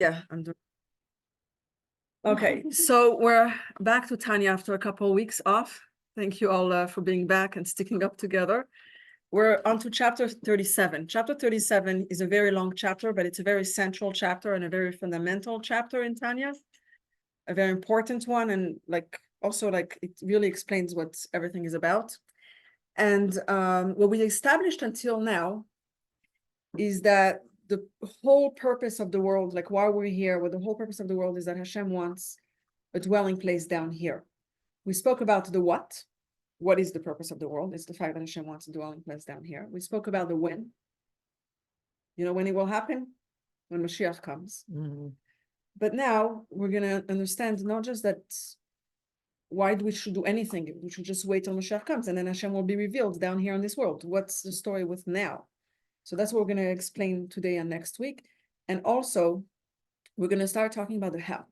Yeah, I'm doing. Okay, so we're back to Tanya after a couple of weeks off. Thank you all for being back and sticking up together. We're on to chapter 37. Chapter 37 is a very long chapter, but it's a very central chapter and a very fundamental chapter in Tanya, a very important one, and also it really explains what everything is about. And what we established until now is that the whole purpose of the world, like why we're here, what the whole purpose of the world is that Hashem wants a dwelling place down here. We spoke about the what. What is the purpose of the world? It's the fact that Hashem wants a dwelling place down here. We spoke about the when. You know when it will happen? When Mashiach comes. Mm-hmm. But now we're going to understand not just that why we should do anything. We should just wait till Mashiach comes and then Hashem will be revealed down here in this world. What's the story with now? So that's what we're going to explain today and next week. And also, we're going to start talking about the how.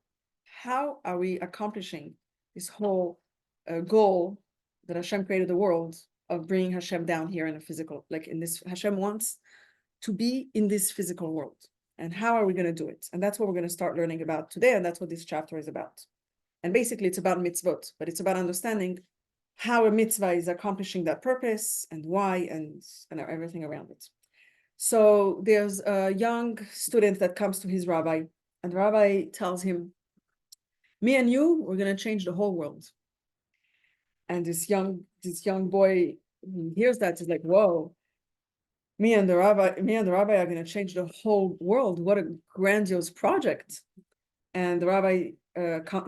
How are we accomplishing this whole goal that Hashem created the world of bringing Hashem down here in a physical, like in this, Hashem wants to be in this physical world. And how are we going to do it? And that's what we're going to start learning about today. And that's what this chapter is about. And basically it's about mitzvot, but it's about understanding how a mitzvah is accomplishing that purpose and why and everything around it. So there's a young student that comes to his rabbi, and the rabbi tells him, me and you, we're going to change the whole world. And this young boy hears that, he's like, whoa, me and the rabbi are going to change the whole world. What a grandiose project. And the rabbi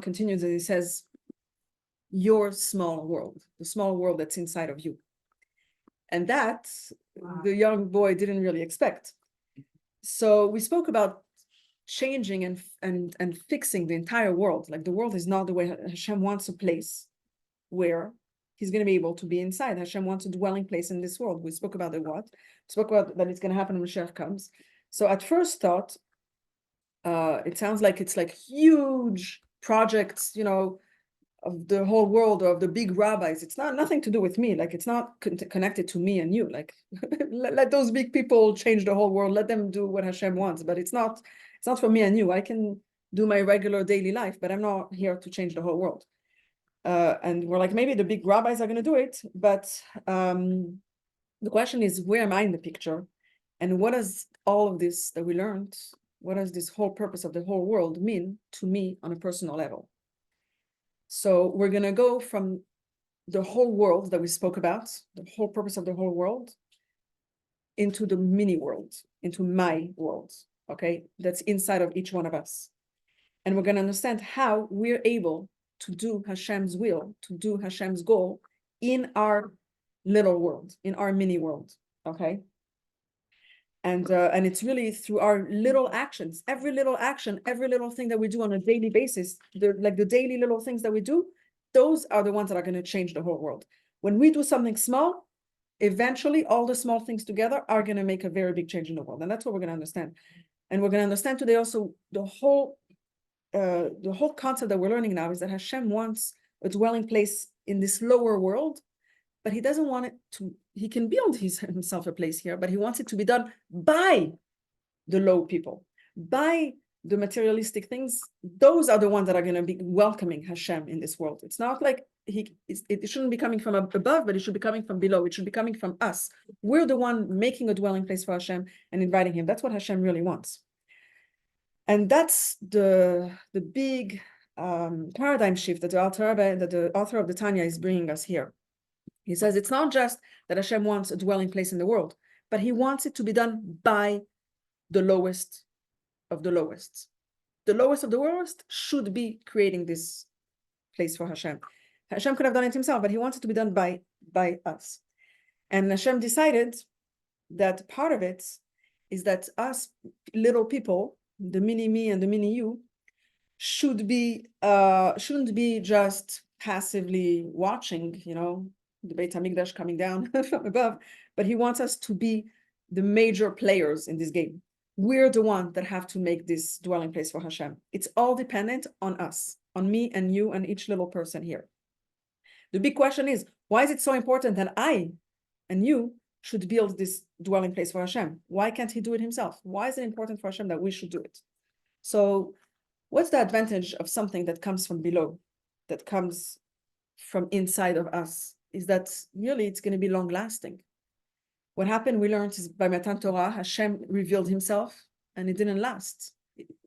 continues and he says, your small world, the small world that's inside of you. And that the young boy didn't really expect. So we spoke about changing and fixing the entire world. Like the world is not the way Hashem wants a place where he's going to be able to be inside. Hashem wants a dwelling place in this world. We spoke about the what. We spoke about that it's going to happen when Mashiach comes. So at first thought, it sounds like it's like huge projects, you know, of the whole world or of the big rabbis. It's not nothing to do with me. Like it's not connected to me and you. Like let those big people change the whole world. Let them do what Hashem wants. But it's not for me and you. I can do my regular daily life, but I'm not here to change the whole world. And we're like, maybe the big rabbis are going to do it. But the question is, where am I in the picture? And what does all of this that we learned, what does this whole purpose of the whole world mean to me on a personal level? So we're going to go from the whole world that we spoke about, the whole purpose of the whole world, into the mini world, into my world, okay? That's inside of each one of us. And we're going to understand how we're able to do Hashem's will, to do Hashem's goal in our little world, in our mini world, okay? And it's really through our little actions, every little action, every little thing that we do on a daily basis, the daily little things that we do, those are the ones that are going to change the whole world. When we do something small, eventually all the small things together are going to make a very big change in the world. And that's what we're going to understand. And we're going to understand today also the whole concept that we're learning now is that Hashem wants a dwelling place in this lower world, but he doesn't want it to, he can build himself a place here, but he wants it to be done by the low people, by the materialistic things. Those are the ones that are going to be welcoming Hashem in this world. It's not like it shouldn't be coming from above, but it should be coming from below. It should be coming from us. We're the one making a dwelling place for Hashem and inviting him. That's what Hashem really wants. And that's the big paradigm shift that the author of the Tanya is bringing us here. He says it's not just that Hashem wants a dwelling place in the world, but he wants it to be done by the lowest of the lowest. The lowest of the lowest should be creating this place for Hashem. Hashem could have done it himself, but he wants it to be done by us. And Hashem decided that part of it is that us little people, the mini me and the mini you, shouldn't be just passively watching, you know, the Beit HaMikdash coming down from above, but he wants us to be the major players in this game. We're the ones that have to make this dwelling place for Hashem. It's all dependent on us, on me and you and each little person here. The big question is, why is it so important that I and you should build this dwelling place for Hashem? Why can't he do it himself? Why is it important for Hashem that we should do it? So what's the advantage of something that comes from below, that comes from inside of us, is that really it's going to be long lasting. What happened, we learned, is by Matan Torah, Hashem revealed himself and it didn't last.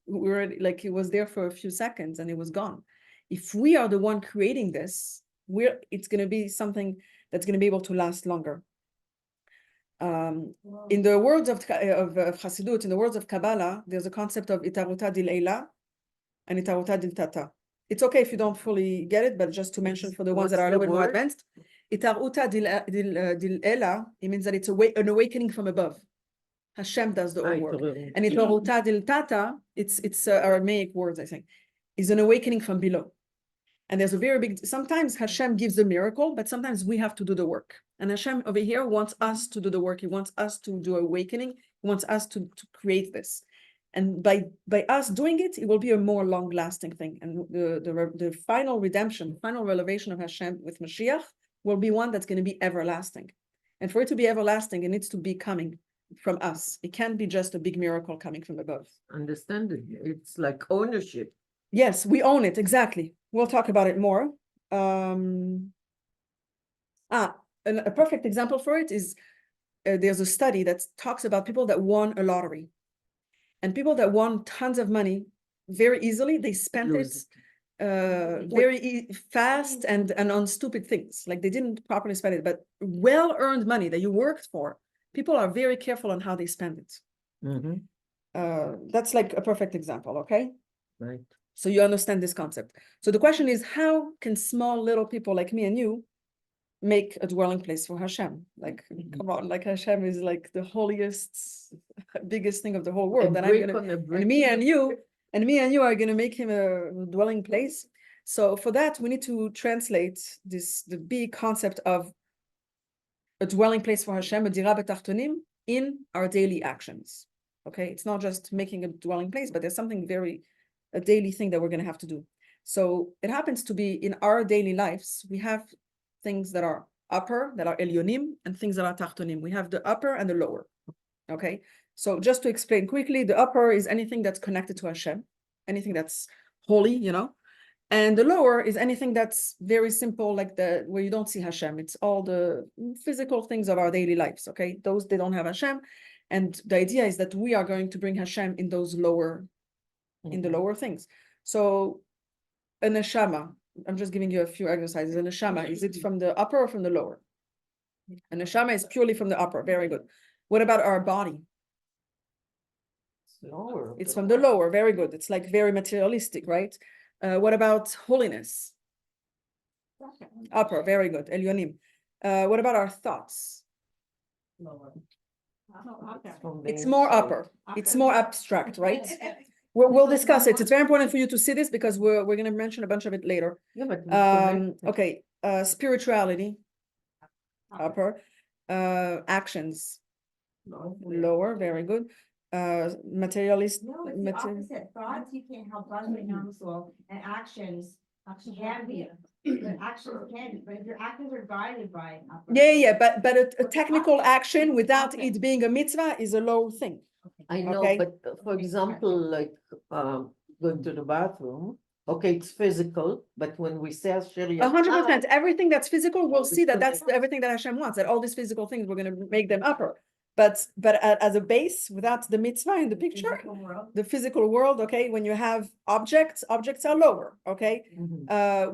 We were like, it was there for a few seconds and it was gone. If we are the one creating this, it's going to be something that's going to be able to last longer. In the words of Chassidut, in the words of Kabbalah, there's a concept of itaruta dil eila and itaruta dil tata. It's okay if you don't fully get it, but just to mention for the ones that are a little bit more advanced, itaruta dil eila, it means that it's an awakening from above. Hashem does the whole work. And itaruta dil tata, it's Aramaic words, I think, is an awakening from below. And there's a very big, sometimes Hashem gives the miracle, but sometimes we have to do the work. And Hashem over here wants us to do the work. He wants us to do awakening. He wants us to create this. And by us doing it, it will be a more long-lasting thing. And the final redemption, final revelation of Hashem with Mashiach will be one that's going to be everlasting. And for it to be everlasting, it needs to be coming from us. It can't be just a big miracle coming from above. Understand it. It's like ownership. Yes, we own it, exactly. We'll talk about it more. A perfect example for it is there's a study that talks about people that won a lottery. And people that won tons of money very easily, they spent it very fast and on stupid things. Like they didn't properly spend it, but well-earned money that you worked for, people are very careful on how they spend it. That's like a perfect example, okay? Right. So you understand this concept. So the question is, how can small little people like me and you make a dwelling place for Hashem? Like, come on, like Hashem is like the holiest, biggest thing of the whole world. And me and you are gonna make him a dwelling place. So for that, we need to translate the big concept of a dwelling place for Hashem, a dira b'tachtonim, in our daily actions. Okay, it's not just making a dwelling place, but there's something a daily thing that we're going to have to do. So it happens to be in our daily lives, we have things that are upper, that are elyonim, and things that are tachtonim. We have the upper and the lower. Okay, so just to explain quickly, the upper is anything that's connected to Hashem, anything that's holy, you know, and the lower is anything that's very simple, like where you don't see Hashem. It's all the physical things of our daily lives. Okay, those, they don't have Hashem, and the idea is that we are going to bring Hashem in those lower. In the lower things. So a neshama, I'm just giving you a few exercises. A neshama, is it from the upper or from the lower? A neshama is purely from the upper. Very good. What about our body? Lower. It's from the lower. Very good. It's like very materialistic, right? What about holiness? Upper. Very good. Elyonim. What about our thoughts? Lower. It's more upper. It's more abstract, right? We'll discuss it. It's very important for you to see this because we're going to mention a bunch of it later. Yeah, but Okay. Spirituality, upper. Actions, lower. Very good. Materialist. No, it's the opposite. Thoughts you can't help but right now, so and actions can be. But actions can, but if your actions are guided by. Yeah. But a technical action without it being a mitzvah is a low thing. I know, Okay. but for example, like going to the bathroom, okay, it's physical, but when we say 100%. Everything that's physical, we'll see that that's everything that Hashem wants. That all these physical things, we're going to make them upper. But as a base, without the mitzvah in the picture, the physical world, okay, when you have objects are lower. Okay.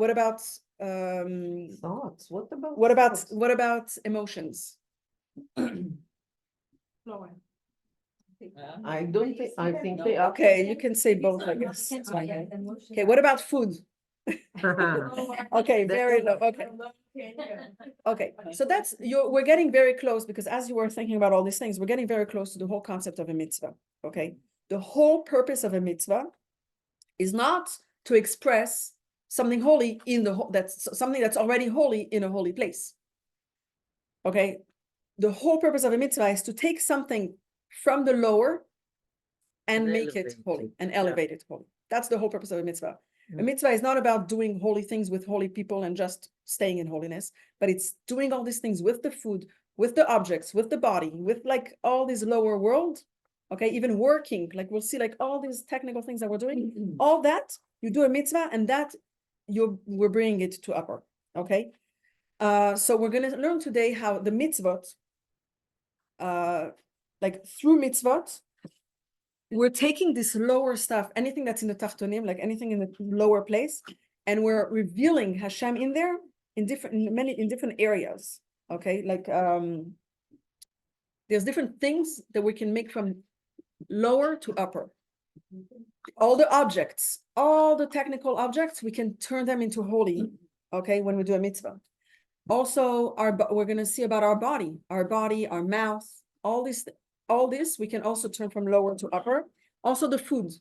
What about thoughts? What about emotions? Lower. I don't think, I think they are. Okay, you can say both, I guess. Okay, what about food? Okay, very low. Okay, so that's we're getting very close, because as you were thinking about all these things, we're getting very close to the whole concept of a mitzvah. Okay, the whole purpose of a mitzvah is not to express something holy in that's something that's already holy in a holy place. Okay, the whole purpose of a mitzvah is to take something from the lower and make it holy and elevate it holy. That's the whole purpose of a mitzvah. A mitzvah is not about doing holy things with holy people and just staying in holiness, but it's doing all these things with the food, with the objects, with the body, with like all this lower world. okay, even working, like we'll see like all these technical things that we're doing, all that, you do a mitzvah and that we're bringing it to upper, okay? So we're gonna learn today how the mitzvot, like through mitzvot, we're taking this lower stuff, anything that's in the tachtonim, like anything in the lower place, and we're revealing Hashem in there in different areas, okay? Like there's different things that we can make from lower to upper. All the objects, all the technical objects, we can turn them into holy, okay, when we do a mitzvah. Also, we're going to see about our body, our mouth, all this we can also turn from lower to upper. Also the food,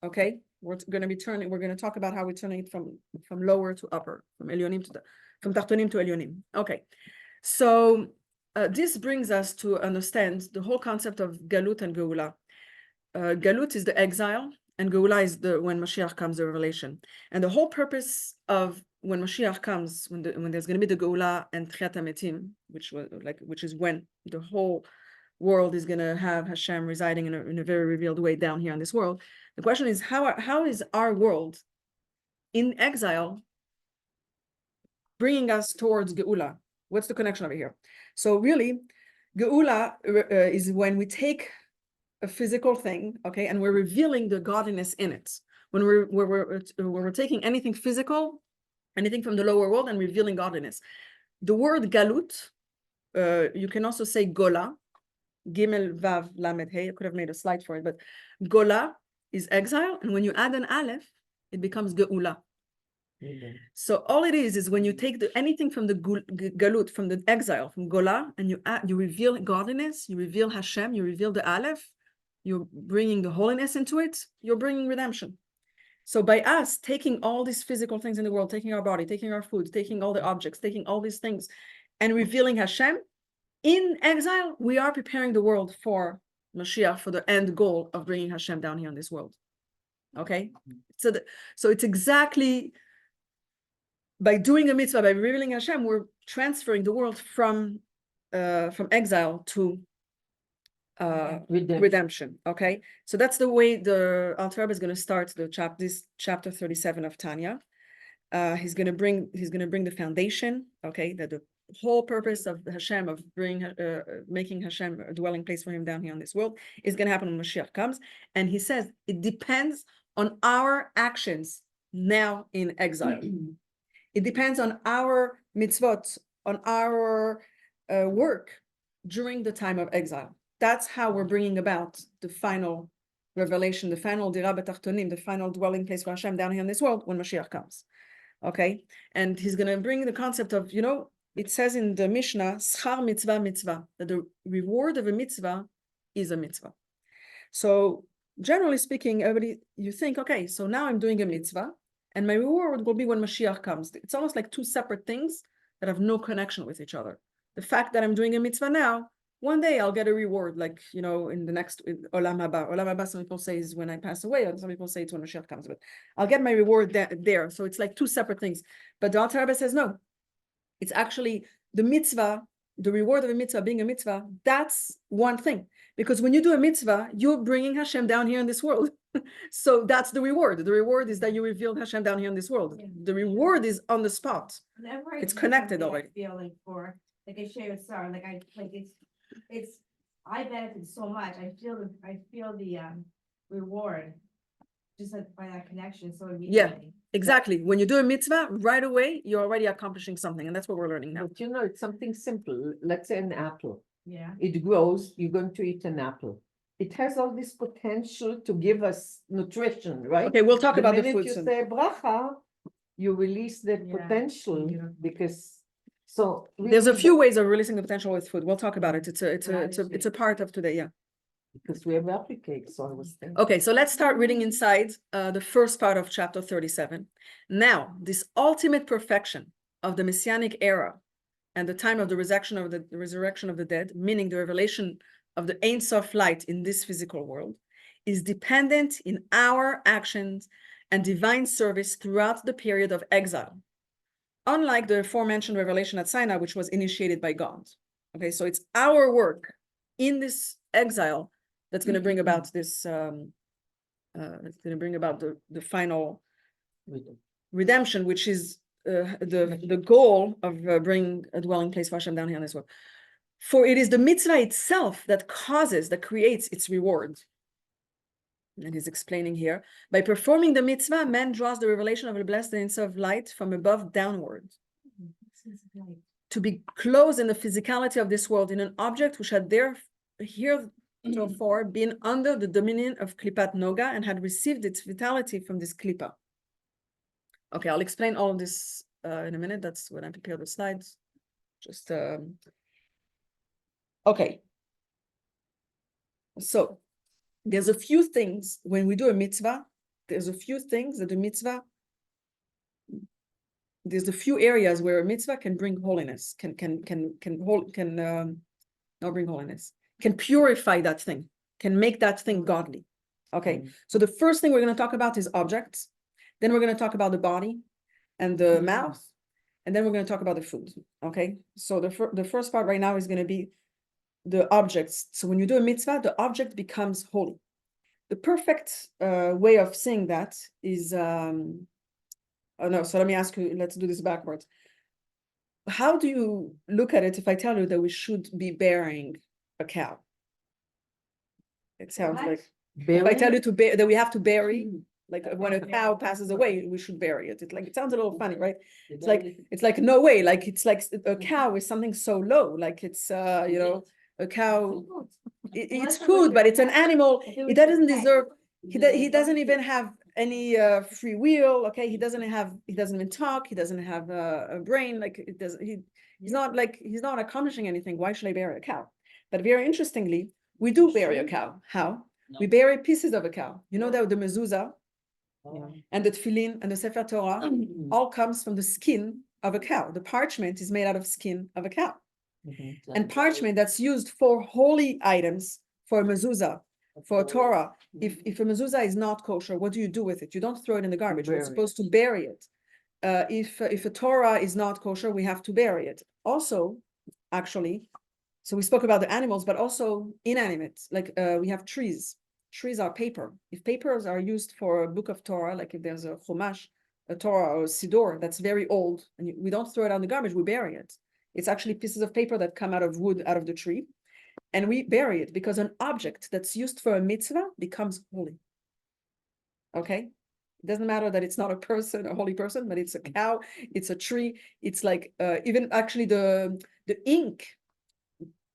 okay, we're going to talk about how we're turning it from lower to upper, from tachtonim to elyonim. Okay, so this brings us to understand the whole concept of galut and geula. Galut is the exile, and geula is when Mashiach comes, the revelation. And the whole purpose of when Mashiach comes, when there's going to be the geula and tchiat hametim, which is when the whole world is going to have Hashem residing in a very revealed way down here on this world. The question is, how is our world in exile bringing us towards geula? What's the connection over here? So really, geula is when we take a physical thing, okay, and we're revealing the godliness in it. When we're taking anything physical, anything from the lower world, and revealing godliness. The word galut, you can also say gola, gimel vav lamed hey. I could have made a slide for it, but gola is exile, and when you add an aleph, it becomes geula. So all it is when you take anything from the galut, from the exile, from gola, and you reveal godliness, you reveal Hashem, you reveal the aleph, you're bringing the holiness into it, you're bringing redemption. So by us taking all these physical things in the world, taking our body, taking our food, taking all the objects, taking all these things, and revealing Hashem, in exile, we are preparing the world for Mashiach, for the end goal of bringing Hashem down here in this world. Okay? So it's exactly by doing a mitzvah, by revealing Hashem, we're transferring the world from exile to redemption. Okay, so that's the way the Alter Rebbe is going to start this chapter 37 of Tanya. He's going to bring the foundation. Okay, that the whole purpose of Hashem, of making Hashem a dwelling place for him down here on this world, is going to happen when Mashiach comes. And he says it depends on our actions now in exile. It depends on our mitzvot, on our work during the time of exile. That's how we're bringing about the final revelation, the final dira b'tachtonim, the final dwelling place for Hashem down here in this world when Mashiach comes. Okay, and he's going to bring the concept of, it says in the Mishnah, schar mitzvah mitzvah, that the reward of a mitzvah is a mitzvah. So generally speaking, you think, okay, so now I'm doing a mitzvah, and my reward will be when Mashiach comes. It's almost like two separate things that have no connection with each other. The fact that I'm doing a mitzvah now, one day I'll get a reward, like, in the next Olam Haba. Olam Haba, some people say is when I pass away, and some people say it's when Mashiach comes, but I'll get my reward there. So it's like two separate things. But the Alter Rebbe says, no, it's actually the mitzvah, the reward of a mitzvah being a mitzvah, that's one thing. Because when you do a mitzvah, you're bringing Hashem down here in this world. So that's the reward. The reward is that you revealed Hashem down here in this world. Yeah. The reward is on the spot. It's connected already. Feeling for, like I share with Sarah, I benefit so much. I feel the reward just by that connection. So immediately. Yeah, exactly. When you do a mitzvah, right away, you're already accomplishing something. And that's what we're learning now. But it's something simple. Let's say an apple. Yeah. It grows, you're going to eat an apple. It has all this potential to give us nutrition, right? Okay, we'll talk about the food soon. soon. The minute you say bracha, you release that potential because so there's a few ways of releasing the potential with food. We'll talk about it. It's a part of today, yeah. Because we have applicates, so I was thinking. Okay, so let's start reading inside the first part of chapter 37. Now, this ultimate perfection of the Messianic era and the time of the resurrection of the dead, meaning the revelation of the Ein Sof light in this physical world, is dependent in our actions and divine service throughout the period of exile. Unlike the aforementioned revelation at Sinai, which was initiated by God. Okay, so it's our work in this exile that's going to bring about this, it's going to bring about the final redemption, which is the goal of bringing a dwelling place for Hashem down here in this world. For it is the mitzvah itself that creates its reward. And he's explaining here, by performing the mitzvah, man draws the revelation of the blessed and of light from above downward. To be clothed in the physicality of this world, in an object which had heretofore been under the dominion of Klipat Noga and had received its vitality from this Klippa. Okay, I'll explain all of this in a minute. That's when I prepare the slides. Just okay. So there's a few things when we do a mitzvah. There's a few things that the mitzvah. There's a few areas where a mitzvah can bring holiness, not bring holiness, can purify that thing, can make that thing godly. Okay, so the first thing we're going to talk about is objects. Then we're going to talk about the body and the mouth, and then we're going to talk about the food. Okay, so the first part right now is going to be the objects. So when you do a mitzvah, the object becomes holy. The perfect way of saying that is, oh no, so let me ask you, let's do this backwards. How do you look at it if I tell you that we should be burying a cow? It sounds like, if I tell you that we have to bury, like when a cow passes away, we should bury it. It sounds a little funny, right? It's like no way, like it's like a cow is something so low, like it's a cow, it's food, but it's an animal. It doesn't deserve, he doesn't even have any free will. Okay, he doesn't even talk, he doesn't have a brain, like he's not accomplishing anything. Why should I bury a cow? But very interestingly, we do bury a cow. How? We bury pieces of a cow. You know that the mezuzah and the tefillin and the Sefer Torah all comes from the skin of a cow. The parchment is made out of skin of a cow. And parchment that's used for holy items, for a mezuzah, for a Torah. If a mezuzah is not kosher, what do you do with it? You don't throw it in the garbage. You're supposed to bury it. If a Torah is not kosher, we have to bury it. Also, actually, so we spoke about the animals, but also inanimate, like we have trees. Trees are paper. If papers are used for a book of Torah, like if there's a chumash, a Torah or a siddur that's very old, and we don't throw it out in the garbage, we bury it. It's actually pieces of paper that come out of wood, out of the tree, and we bury it because an object that's used for a mitzvah becomes holy. Okay? It doesn't matter that it's not a person, a holy person, but it's a cow, it's a tree, it's like even actually the ink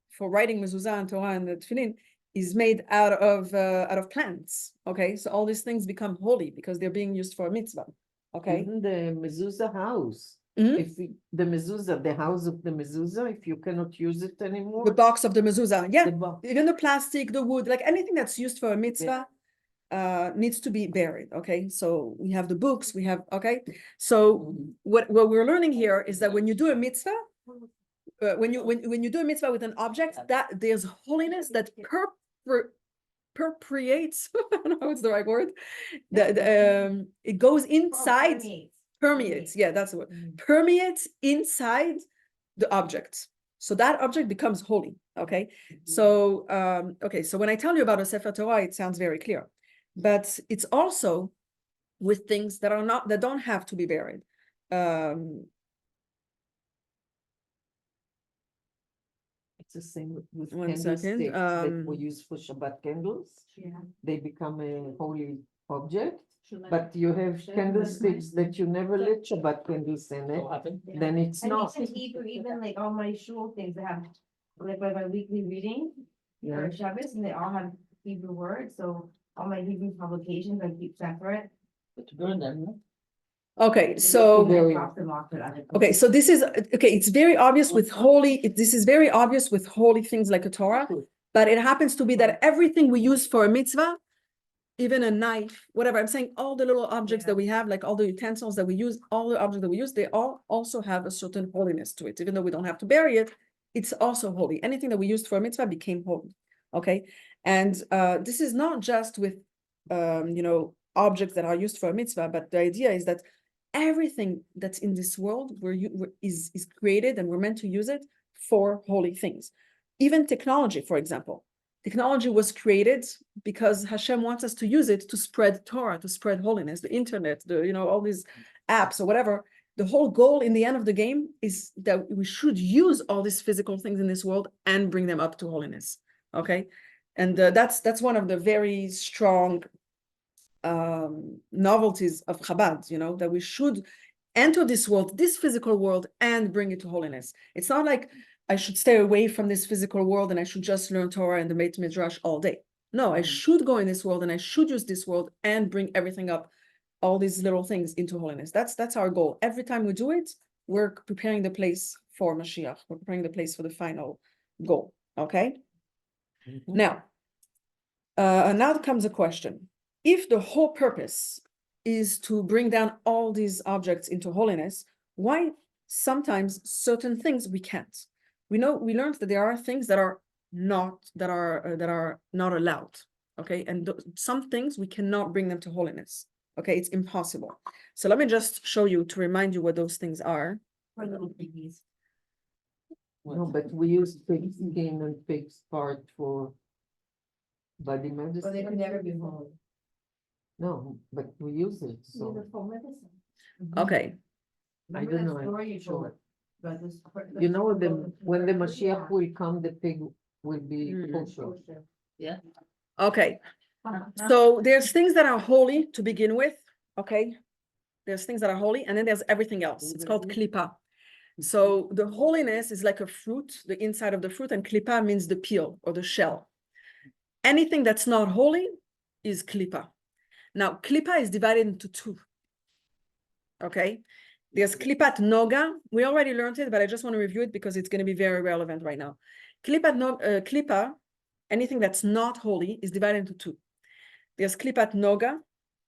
for writing mezuzah and Torah and the tefillin is made out of plants. Okay, so all these things become holy because they're being used for a mitzvah. Okay, even the mezuzah house. If the house of the mezuzah, if you cannot use it anymore, the box of the mezuzah, yeah, box. even the plastic, the wood, like anything that's used for a mitzvah needs to be buried. Okay, so we have the books, we have, okay, so what we're learning here is that when you do a mitzvah, when you do a mitzvah with an object, that there's holiness that permeates. I don't know what's the right word. It goes inside, permeates. Yeah, that's the word. Permeates inside the object. So that object becomes holy. Okay. So so when I tell you about a Sefer Torah, it sounds very clear, but it's also with things that don't have to be buried. It's the same with One candlesticks second, that we use for Shabbat candles. Yeah. They become a holy object, but you have candlesticks that you never lit Shabbat candles in it, then it's And not. even Hebrew, even like all my shul things that have, like my weekly reading or Shabbos, and they all have Hebrew words, so all my Hebrew publications I keep separate. Okay, so okay, so this is okay. It's very obvious with holy. This is very obvious with holy things like a Torah, but it happens to be that everything we use for a mitzvah, even a knife, whatever. I'm saying all the little objects that we have, like all the utensils that we use, all the objects that we use, they all also have a certain holiness to it. Even though we don't have to bury it, it's also holy. Anything that we used for a mitzvah became holy. Okay, and this is not just with objects that are used for a mitzvah, but the idea is that everything that's in this world is created and we're meant to use it for holy things. Even technology, for example. Technology was created because Hashem wants us to use it to spread Torah, to spread holiness, the internet, all these apps or whatever. The whole goal in the end of the game is that we should use all these physical things in this world and bring them up to holiness. Okay. And that's one of the very strong novelties of Chabad, that we should enter this world, this physical world, and bring it to holiness. It's not like I should stay away from this physical world and I should just learn Torah and the Beit Midrash all day. No, I should go in this world and I should use this world and bring everything up, all these little things into holiness. That's our goal. Every time we do it, we're preparing the place for Mashiach. We're preparing the place for the final goal. Okay. Now comes a question. If the whole purpose is to bring down all these objects into holiness, why sometimes certain things we can't? We learned that there are things that are not allowed. Okay, and some things we cannot bring them to holiness. Okay, it's impossible. So let me just show you to remind you what those things are. For little piggies. No, but we use pig skin and pig's part for body medicine. Or they could never be holy. No, but we use it, so. For medicine. Okay, I Remember don't that know, I'm story you sure. told about this- You know, when the Mashiach will come, the pig will be kosher. okay. So there's things that are holy to begin with. Okay, there's things that are holy, and then there's everything else. It's called klipa. So the holiness is like a fruit, the inside of the fruit, and klipa means the peel or the shell. Anything that's not holy is klipa. Now, klipa is divided into two. Okay, there's klipat noga. We already learned it, but I just want to review it because it's going to be very relevant right now. Klipa, anything that's not holy, is divided into two. There's klipat noga,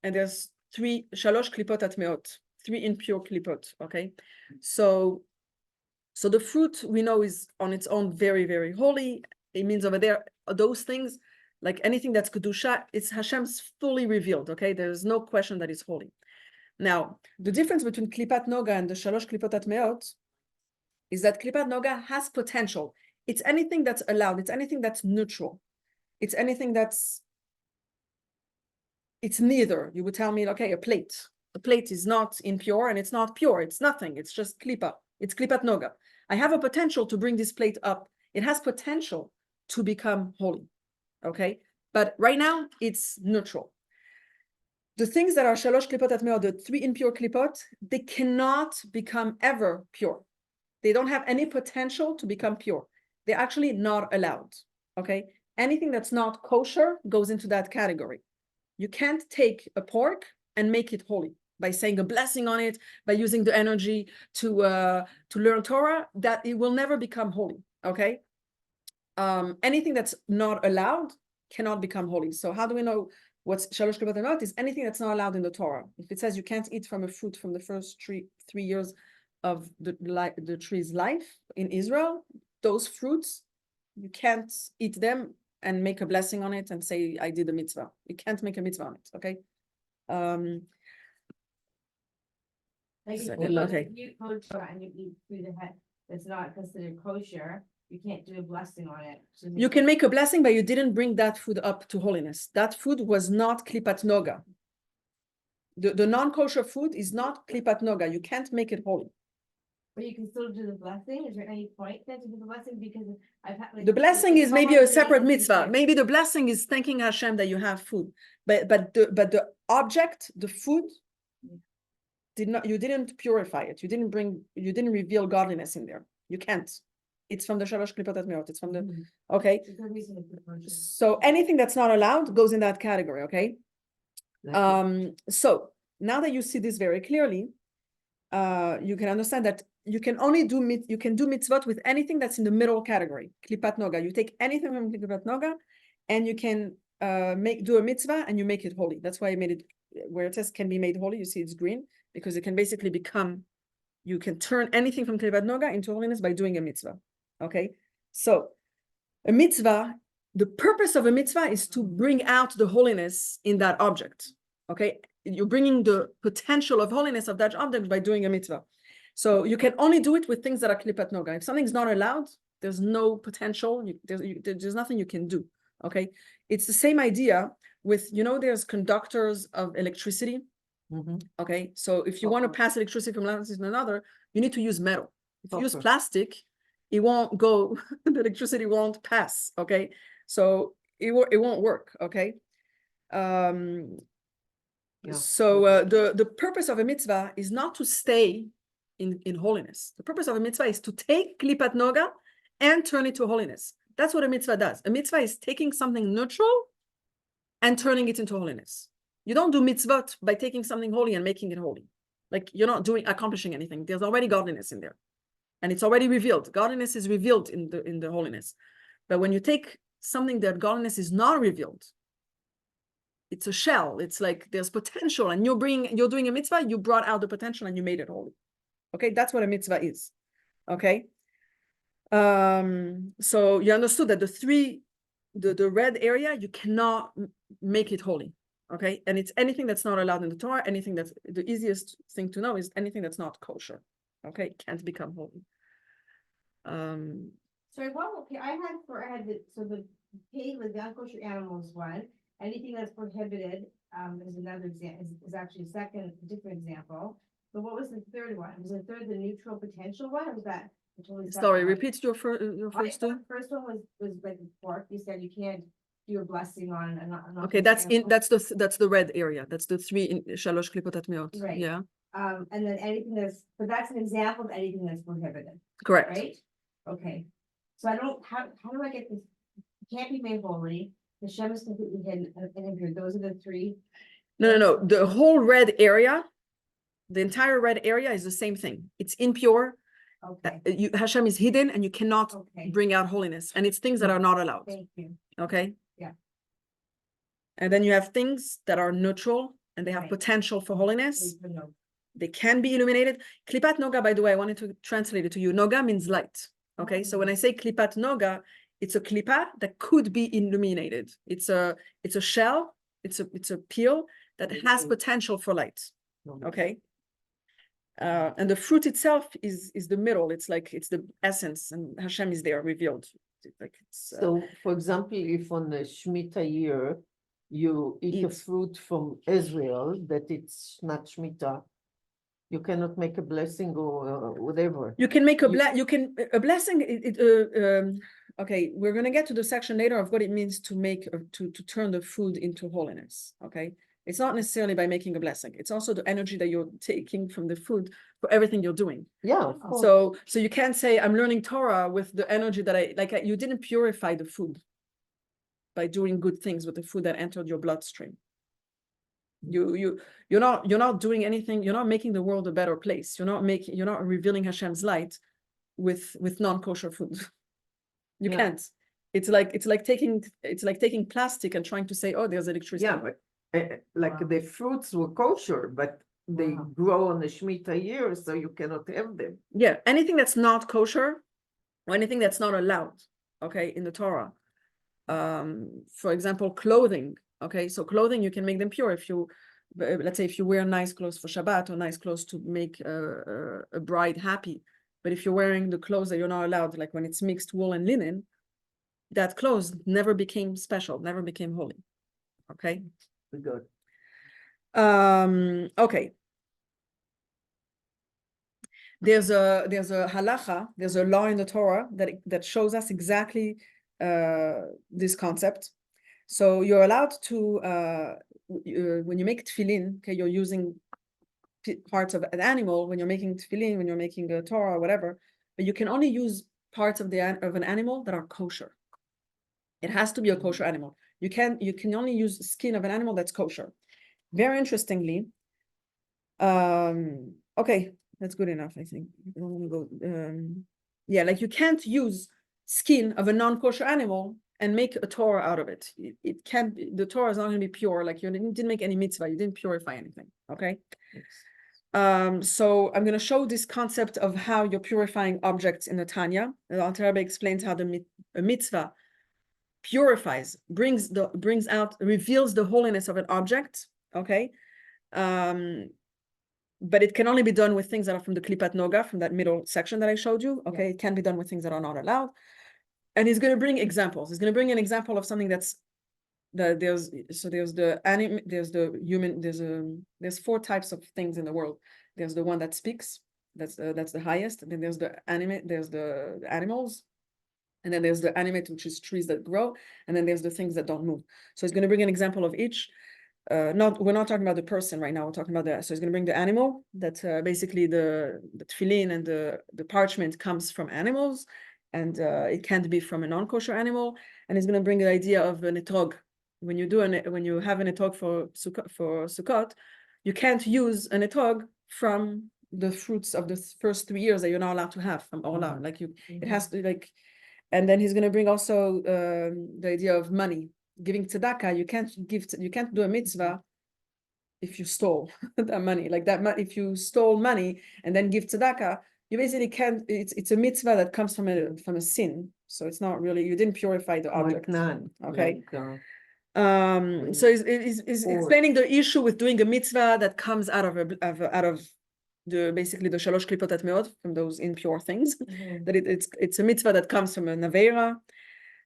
and there's shalosh klipot atmeot, 3 impure klipot. Okay, so the fruit we know is on its own very, very holy. It means over there, those things, like anything that's kedusha, it's Hashem's fully revealed. Okay, there's no question that it's holy. Now, the difference between klipat noga and the shalosh klipot atmeot is that klipat noga has potential. It's anything that's allowed. It's anything that's neutral. It's anything it's neither. You would tell me, okay, a plate. A plate is not impure and it's not pure. It's nothing. It's just klipa. It's klipat noga. I have a potential to bring this plate up. It has potential to become holy. Okay, but right now it's neutral. The things that are shalosh klipot atmeot, the 3 impure klipot, they cannot become ever pure. They don't have any potential to become pure. They're actually not allowed. Okay, anything that's not kosher goes into that category. You can't take a pork and make it holy by saying a blessing on it, by using the energy to learn Torah, that it will never become holy. Okay, anything that's not allowed cannot become holy. So how do we know what's shalosh klipot atmeot? Is anything that's not allowed in the Torah. If it says you can't eat from a fruit from the first 3 years of the tree's life in Israel, those fruits, you can't eat them and make a blessing on it and say, I did a mitzvah. You can't make a mitzvah on it, okay? Okay. You kosher and you eat food that's not considered kosher, you can't do a blessing on it. So You can make a blessing, but you didn't bring that food up to holiness. That food was not klipat noga. The non-kosher food is not klipat noga. You can't make it holy. But you can still do the blessing. Is there any point then to do the blessing? Because I've had like. The blessing is maybe a someone separate made it mitzvah. different. Maybe the blessing is thanking Hashem that you have food. But the object, the food, you didn't purify it. You didn't reveal godliness in there. You can't. It's from the shalosh klipot atmeot. It's from the, okay. There's no reason to do kosher. So anything that's not allowed goes in that category, okay? So now that you see this very clearly, you can understand that you can do mitzvot with anything that's in the middle category, klipat noga. You take anything from klipat noga, and you can do a mitzvah and you make it holy. That's why I made it where it says can be made holy. You see it's green because it can basically you can turn anything from klipat noga into holiness by doing a mitzvah. Okay, so a mitzvah, the purpose of a mitzvah is to bring out the holiness in that object. Okay, you're bringing the potential of holiness of that object by doing a mitzvah. So you can only do it with things that are klipat noga. If something's not allowed, there's no potential. There's nothing you can do. Okay, it's the same idea with, there's conductors of electricity. Mhm. Okay, so if you want to Copper. pass electricity from one place to another, you need to use metal. If you use Copper. plastic, it won't go, the electricity won't pass. Okay, so it won't work. Okay. Yeah. So the purpose of a mitzvah is not to stay in holiness. The purpose of a mitzvah is to take klipat noga and turn it to holiness. That's what a mitzvah does. A mitzvah is taking something neutral and turning it into holiness. You don't do mitzvot by taking something holy and making it holy. Like you're not accomplishing anything. There's already godliness in there, and it's already revealed. Godliness is revealed in the holiness. But when you take something that godliness is not revealed, it's a shell. It's like there's potential, and you're doing a mitzvah. You brought out the potential and you made it holy. Okay, that's what a mitzvah is. Okay. So you understood that the red area, you cannot make it holy. Okay, and it's anything that's not allowed in the Torah. Anything that's the easiest thing to know is anything that's not kosher. Okay, can't become holy. Sorry, okay, I had the pig with the unkosher animals one. Anything that's prohibited is another example, is actually a second different example. But what was the third one? Was the third the neutral potential one, or was that a totally separate Sorry, one? repeat your first two. First one was like the pork. You said you can't do a blessing on an Okay, unkosher animal. that's the red area. That's the three in shalosh klipotat meot. Right. Yeah, And then anything but that's an example of anything that's prohibited, correct. right? Okay. So how do I get this? It can't be made holy. The Shem is completely hidden and impure. Those are the three. No. The whole red area, the entire red area is the same thing. It's impure. Okay, Hashem is hidden, and you cannot okay, bring out holiness, and it's things that are not allowed. thank you. Okay. Yeah. And then you have things that are neutral and they have Right. potential for holiness. Please, but no. They can be illuminated. Klipat noga, by the way, I wanted to translate it to you. Noga means light. Okay, so when I say klipat noga, it's a klipa that could be illuminated. It's a shell. It's a peel that has potential for light. Okay. And the fruit itself is the middle. It's the essence, and Hashem is there revealed. So, for example, if on the Shemitah year, you eat a fruit from Israel, that it's not Shemitah, you cannot make a blessing or whatever. You can make a blessing. Okay, we're gonna get to the section later of what it means to make to turn the food into holiness. Okay, it's not necessarily by making a blessing. It's also the energy that you're taking from the food for everything you're doing. Yeah, of course. So you can't say I'm learning Torah with the energy that you didn't purify the food by doing good things with the food that entered your bloodstream. You're not doing anything. You're not making the world a better place. You're not revealing Hashem's light with non-kosher food. You can't. It's like taking plastic and trying to say, oh, there's electricity. Yeah, but like the fruits were kosher, but they grow on the Shemitah year, so you cannot have them. Yeah, anything that's not kosher or anything that's not allowed, okay, in the Torah. For example, clothing. Okay, so clothing, you can make them pure if you, let's say, if you wear nice clothes for Shabbat or nice clothes to make a bride happy. But if you're wearing the clothes that you're not allowed, like when it's mixed wool and linen, that clothes never became special, never became holy. Okay. Good. Okay. There's a halacha, there's a law in the Torah that shows us exactly this concept. So you're allowed to when you make tefillin, okay, you're using parts of an animal when you're making tefillin, when you're making a Torah or whatever, but you can only use parts of an animal that are kosher. It has to be a kosher animal. You can only use skin of an animal that's kosher. Very interestingly, okay, that's good enough, I think. I don't want to go, yeah, like you can't use skin of a non-kosher animal and make a Torah out of it. It can't be, the Torah is not going to be pure, like you didn't make any mitzvah, you didn't purify anything, okay? So I'm going to show this concept of how you're purifying objects in the Tanya. The Alter Rebbe explains how a mitzvah purifies, reveals the holiness of an object, okay? But it can only be done with things that are from the Klipat Noga, from that middle section that I showed you, okay? It can be done with things that are not allowed. and he's going to bring examples. He's going to bring an example of something that's there's the human, there's 4 types of things in the world. There's the one that speaks, that's the highest. And then there's the animals, and then there's the animate, which is trees that grow, and then there's the things that don't move. So he's going to bring an example of each. We're not talking about the person right now. We're talking about so he's going to bring the animal. That basically the tefillin and the parchment comes from animals, and it can't be from a non-kosher animal. And he's going to bring the idea of an etrog. When you have an etrog for Sukkot, you can't use an etrog from the fruits of the first 3 years that you're not allowed to have from Orla. Like it has to like. And then he's going to bring also the idea of money. Giving tzedakah, you can't do a mitzvah if you stole that money. Like that, if you stole money and then give tzedakah, you basically can't. It's a mitzvah that comes from a sin. So it's not really, you didn't purify the object. Like none. Okay. Like, So he's explaining the issue with doing a mitzvah that comes out of basically the shalosh klipot atmeot, from those impure things. That it's a mitzvah that comes from an avera,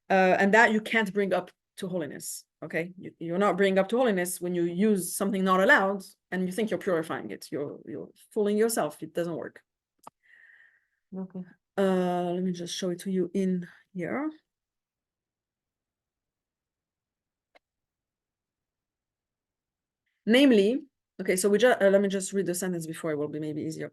and that you can't bring up to holiness. Okay, you're not bringing up to holiness when you use something not allowed and you think you're purifying it. You're fooling yourself. It doesn't work. okay. Let me just show it to you in here. Namely, okay, so let me just read the sentence before, it will be maybe easier.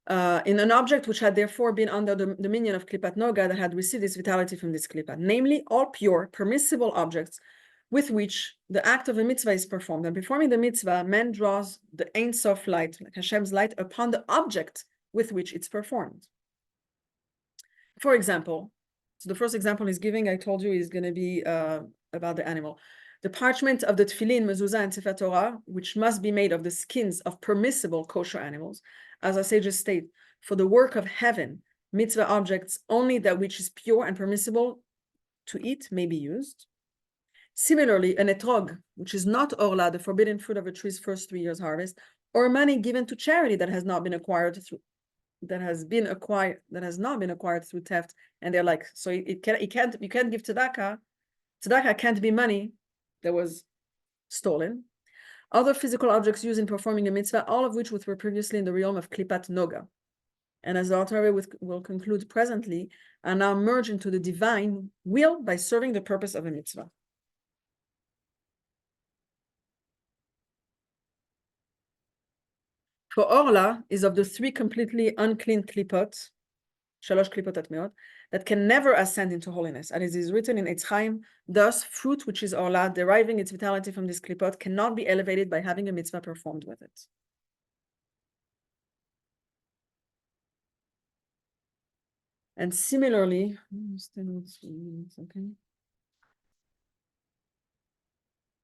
In an object which had therefore been under the dominion of Klipat Noga, that had received its vitality from this Klipat, namely all pure, permissible objects with which the act of a mitzvah is performed. And performing the mitzvah, man draws the Ein Sof light, like Hashem's light, upon the object with which it's performed. For example, so the first example he's giving, I told you, is going to be about the animal. The parchment of the tefillin, mezuzah, and sefer Torah, which must be made of the skins of permissible kosher animals, as our sages state, for the work of heaven, mitzvah objects, only that which is pure and permissible to eat may be used. Similarly, an etrog, which is not orla, the forbidden fruit of a tree's first 3 years harvest, or money given to charity that has not been acquired through through theft, and they're like, so you can't give tzedakah. Tzedakah can't be money that was stolen. Other physical objects used in performing a mitzvah, all of which were previously in the realm of klipat noga, and as the author will conclude presently, are now merged into the divine will by serving the purpose of a mitzvah. For orla is of the 3 completely unclean klipot, shalosh klipot atmeot, that can never ascend into holiness. And it is written in Eitz Chaim, thus fruit which is orla, deriving its vitality from this klipot, cannot be elevated by having a mitzvah performed with it. And similarly,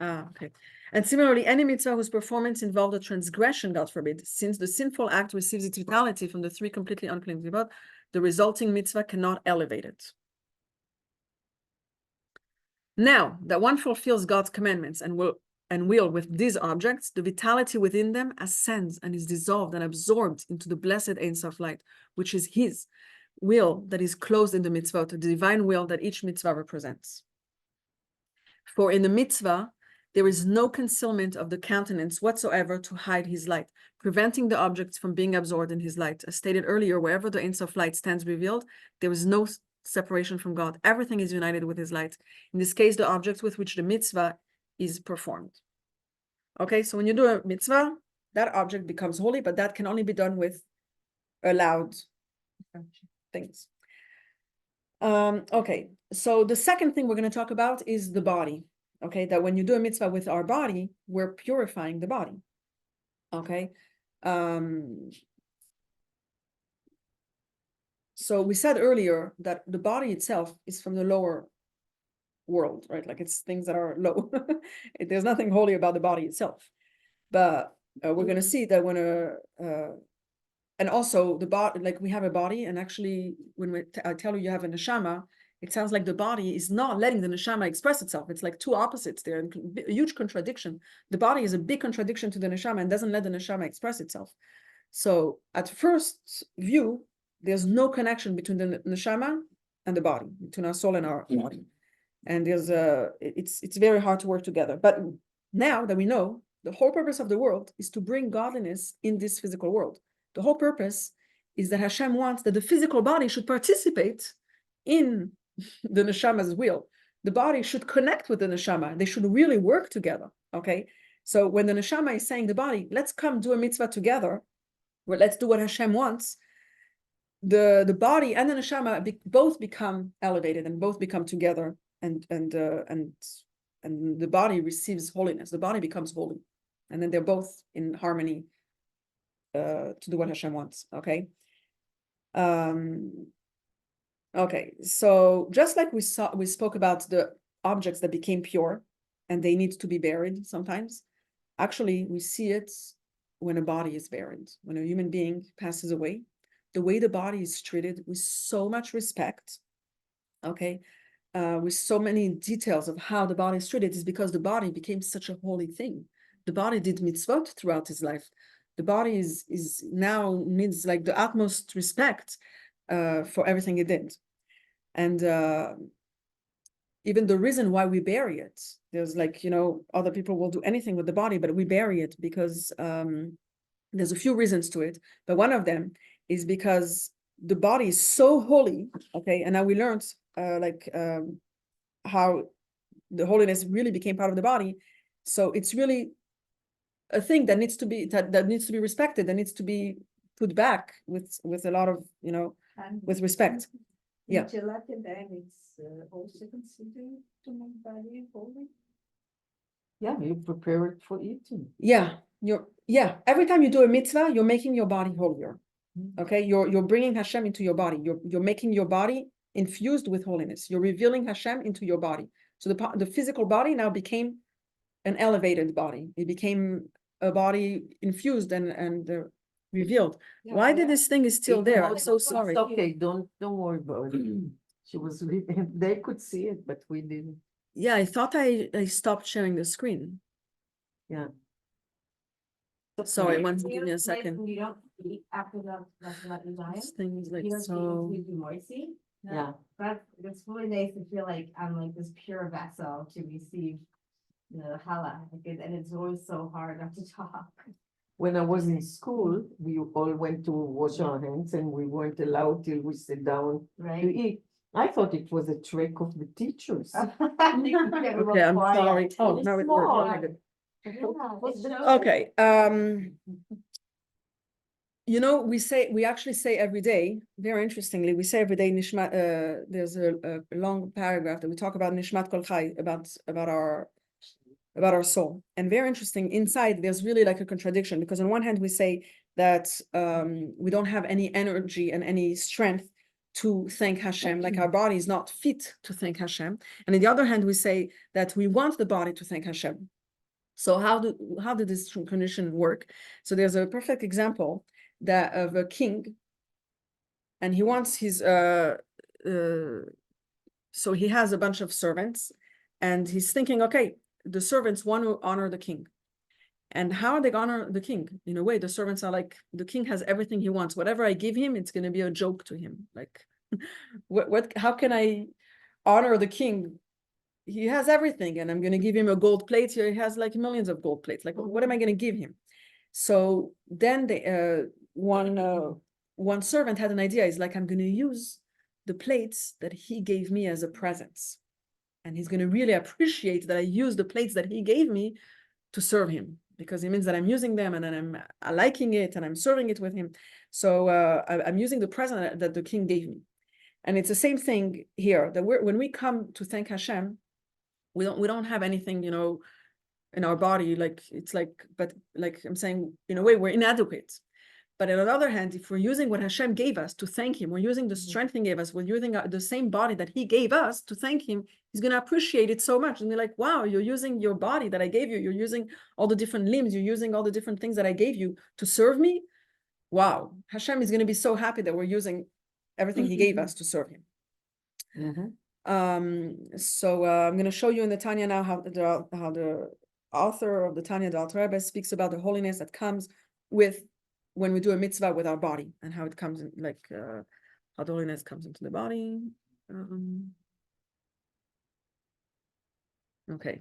okay. And similarly, any mitzvah whose performance involved a transgression, God forbid, since the sinful act receives its vitality from the 3 completely unclean klipot, the resulting mitzvah cannot elevate it. Now that one fulfills God's commandments and will with these objects, the vitality within them ascends and is dissolved and absorbed into the blessed Ein Sof light, which is his will that is closed in the mitzvah, the divine will that each mitzvah represents. For in the mitzvah, there is no concealment of the countenance whatsoever to hide his light, preventing the objects from being absorbed in his light. As stated earlier, wherever the Ein Sof light stands revealed, there is no separation from God. Everything is united with his light. In this case, the object with which the mitzvah is performed. Okay, so when you do a mitzvah, that object becomes holy, but that can only be done with allowed things. Okay, so the second thing we're going to talk about is the body. Okay, that when you do a mitzvah with our body, we're purifying the body. Okay. So we said earlier that the body itself is from the lower world, right? Like it's things that are low. There's nothing holy about the body itself. But we're going to see that when and also the body, like we have a body, and actually when I tell you have a neshama, it sounds like the body is not letting the neshama express itself. It's like 2 opposites there, and a huge contradiction. The body is a big contradiction to the neshama and doesn't let the neshama express itself. So at first view, there's no connection between the neshama and the body, between our soul and our body. And it's very hard to work together. But now that we know, the whole purpose of the world is to bring godliness in this physical world. The whole purpose is that Hashem wants that the physical body should participate in the neshama's will. The body should connect with the neshama. They should really work together. Okay. So when the neshama is saying the body, let's come do a mitzvah together, or let's do what Hashem wants, the body and the neshama both become elevated and both become together, and the body receives holiness. The body becomes holy, and then they're both in harmony to do what Hashem wants. Okay. Okay, so just like we spoke about the objects that became pure and they need to be buried sometimes, actually we see it when a body is buried. When a human being passes away, the way the body is treated with so much respect, okay, with so many details of how the body is treated, is because the body became such a holy thing. The body did mitzvot throughout his life. The body is now needs like the utmost respect for everything it did. And even the reason why we bury it, there's like, other people will do anything with the body, but we bury it because there's a few reasons to it. But one of them is because the body is so holy, okay? And now we learned how the holiness really became part of the body. So it's really a thing that needs to be that needs to be respected, that needs to be put back with a lot of with respect. Yeah. It's also considered to make body holy. Yeah, you prepare it for eating. Yeah, every time you do a mitzvah, you're making your body holier. Okay, you're bringing Hashem into your body. You're making your body infused with holiness. You're revealing Hashem into your body. So the physical body now became an elevated body. It became a body infused and revealed. Why did this thing is still there? I'm so sorry. It's okay, don't worry about it. She was reading, they could see it, but we didn't. Yeah, I thought I stopped sharing the screen. Yeah. Sorry, give me a second. You don't eat after the design. This thing is like You don't so. eat moisty. Yeah. But it's really nice to feel like I'm like this pure vessel to receive the challah. And it's always so hard not to talk. When I was in school, we all went to wash our hands and we weren't allowed till we sit down to Right? eat. I thought it was a trick of the teachers. Okay, I'm sorry. Oh, no, it worked. Okay. We actually say every day, very interestingly, we say every day, Nishmat, there's a long paragraph that we talk about Nishmat Kol Chai, about our soul. And very interesting, inside, there's really like a contradiction, because on one hand, we say that we don't have any energy and any strength to thank Hashem, like our body is not fit to thank Hashem. And on the other hand, we say that we want the body to thank Hashem. So how did this condition work? So there's a perfect example of a king, and he wants his so he has a bunch of servants, and he's thinking, okay, the servants want to honor the king. And how are they gonna honor the king? In a way, the servants are like, the king has everything he wants. Whatever I give him, it's gonna be a joke to him. Like, how can I honor the king? He has everything, and I'm gonna give him a gold plate. He has like millions of gold plates. Like, what am I gonna give him? So then one servant had an idea. He's like, I'm gonna use the plates that he gave me as a present. And he's gonna really appreciate that I use the plates that he gave me to serve him, because it means that I'm using them and then I'm liking it and I'm serving it with him. So I'm using the present that the king gave me. And it's the same thing here, that when we come to thank Hashem, we don't have anything, in our body, but like I'm saying, in a way, we're inadequate. But on the other hand, if we're using what Hashem gave us to thank him, we're using the strength he gave us, we're using the same body that he gave us to thank him, he's going to appreciate it so much. And be like, wow, you're using your body that I gave you. You're using all the different limbs. You're using all the different things that I gave you to serve me. Wow. Hashem is going to be so happy that we're using everything he gave us to serve him. So I'm going to show you in the Tanya now how the author of the Tanya, the Alter Rebbe, speaks about the holiness that comes with when we do a mitzvah with our body, and how it comes in, how the holiness comes into the body. Okay.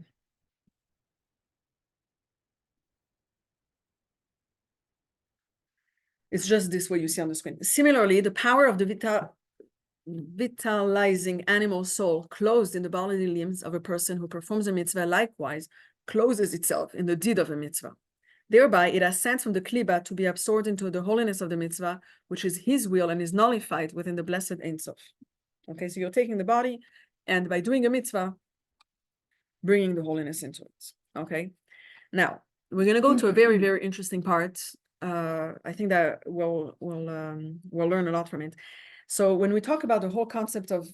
It's just this way you see on the screen. Similarly, the power of the vitalizing animal soul closed in the bodily limbs of a person who performs a mitzvah likewise closes itself in the deed of a mitzvah. Thereby, it ascends from the kliba to be absorbed into the holiness of the mitzvah, which is his will and is nullified within the blessed Ein Sof. Okay, so you're taking the body, and by doing a mitzvah, bringing the holiness into it. Okay, now we're going to go to a very, very interesting part. I think that we'll learn a lot from it. So when we talk about the whole concept of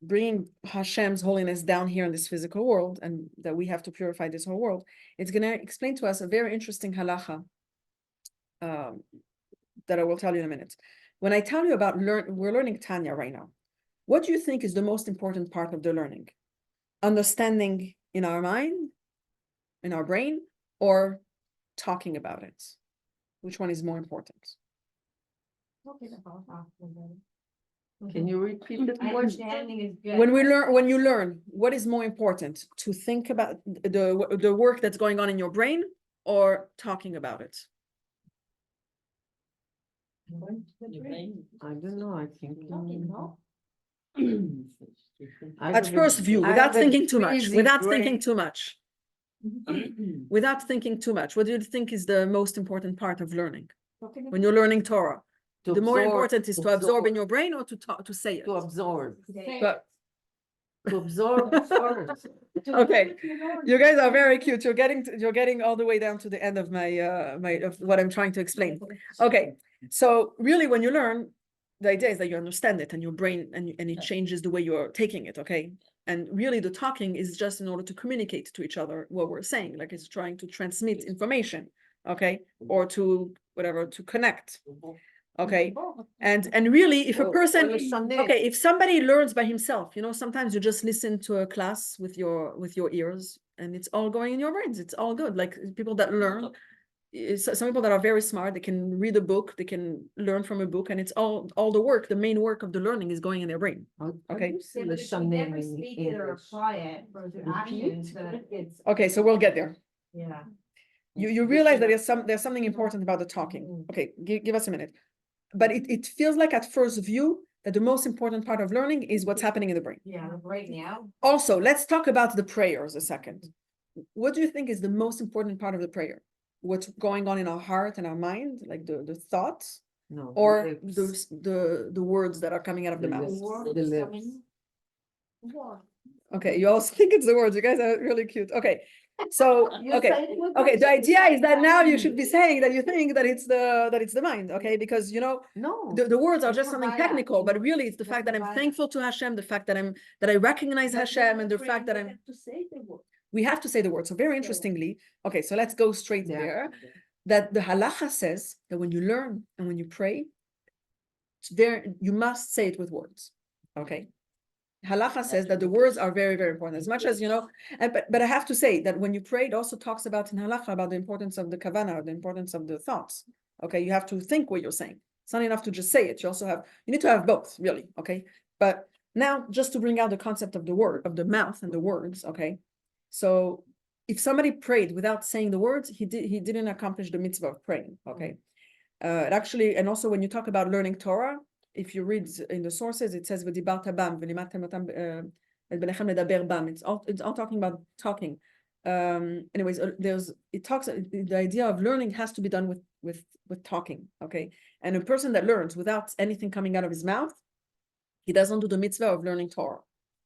bringing Hashem's holiness down here in this physical world, and that we have to purify this whole world, it's going to explain to us a very interesting halacha that I will tell you in a minute. When I tell you about we're learning Tanya right now. What do you think is the most important part of the learning? Understanding in our mind, in our brain, or talking about it? Which one is more important? Can you repeat the question? Understanding is good. When you learn, what is more important? To think about the work that's going on in your brain, or talking about it? I don't know, I think. At first view, without thinking too much, without thinking too much, what do you think is the most important part of learning? When you're learning Torah, the more important is to absorb in your brain or to talk, to say it? To absorb. But To absorb first. okay, you guys are very cute. You're getting all the way down to the end of my of what I'm trying to explain. Okay, so really, when you learn, the idea is that you understand it and your brain and it changes the way you're taking it. Okay, and really, the talking is just in order to communicate to each other what we're saying, like it's trying to transmit information. Okay, or to whatever, to connect. Okay, and really, if a person, okay, if somebody learns by himself, sometimes you just listen to a class with your ears, and it's all going in your brains. It's all good. Like people that learn, some people that are very smart, they can read a book, they can learn from a book, and it's all the work. The main work of the learning is going in their brain. Okay. Yeah, but if you never speak it or apply it for the actions, then it's. Okay, so we'll get there. Yeah. You realize that there's something important about the talking. Okay, give us a minute. But it feels like at first view that the most important part of learning is what's happening in the brain. Yeah, right now. Also, let's talk about the prayers a second. What do you think is the most important part of the prayer? What's going on in our heart and our mind, like the thoughts, No. or the lips. the words that are coming out of the mouth? The lips. Okay, you all think it's the words. You guys are really cute. Okay, so okay. The idea is that now you should be saying that you think that it's the mind, okay? Because No. the words are just It's something Havaya. technical, but really it's the fact that I'm Havaya. thankful to Hashem, the fact that I recognize Hashem, and the fact that we have to say the word. So very interestingly, okay, so let's go straight Yeah. there. That the halacha says that when you learn and when you pray, you must say it with words. Okay. Halacha says that the words are very, very important, as much as but I have to say that when you pray, it also talks about in halacha about the importance of the kavanah, the importance of the thoughts. Okay, you have to think what you're saying. It's not enough to just say it. You need to have both, really. Okay, but now just to bring out the concept of the word, of the mouth and the words. Okay, so if somebody prayed without saying the words, he didn't accomplish the mitzvah of praying. Okay, it actually, and also when you talk about learning Torah, if you read in the sources, it says "V'dibarta bam v'limatem otam et benechem ledaber bam." It's all talking about talking. Anyways, the idea of learning has to be done with talking. Okay, and a person that learns without anything coming out of his mouth, he doesn't do the mitzvah of learning Torah.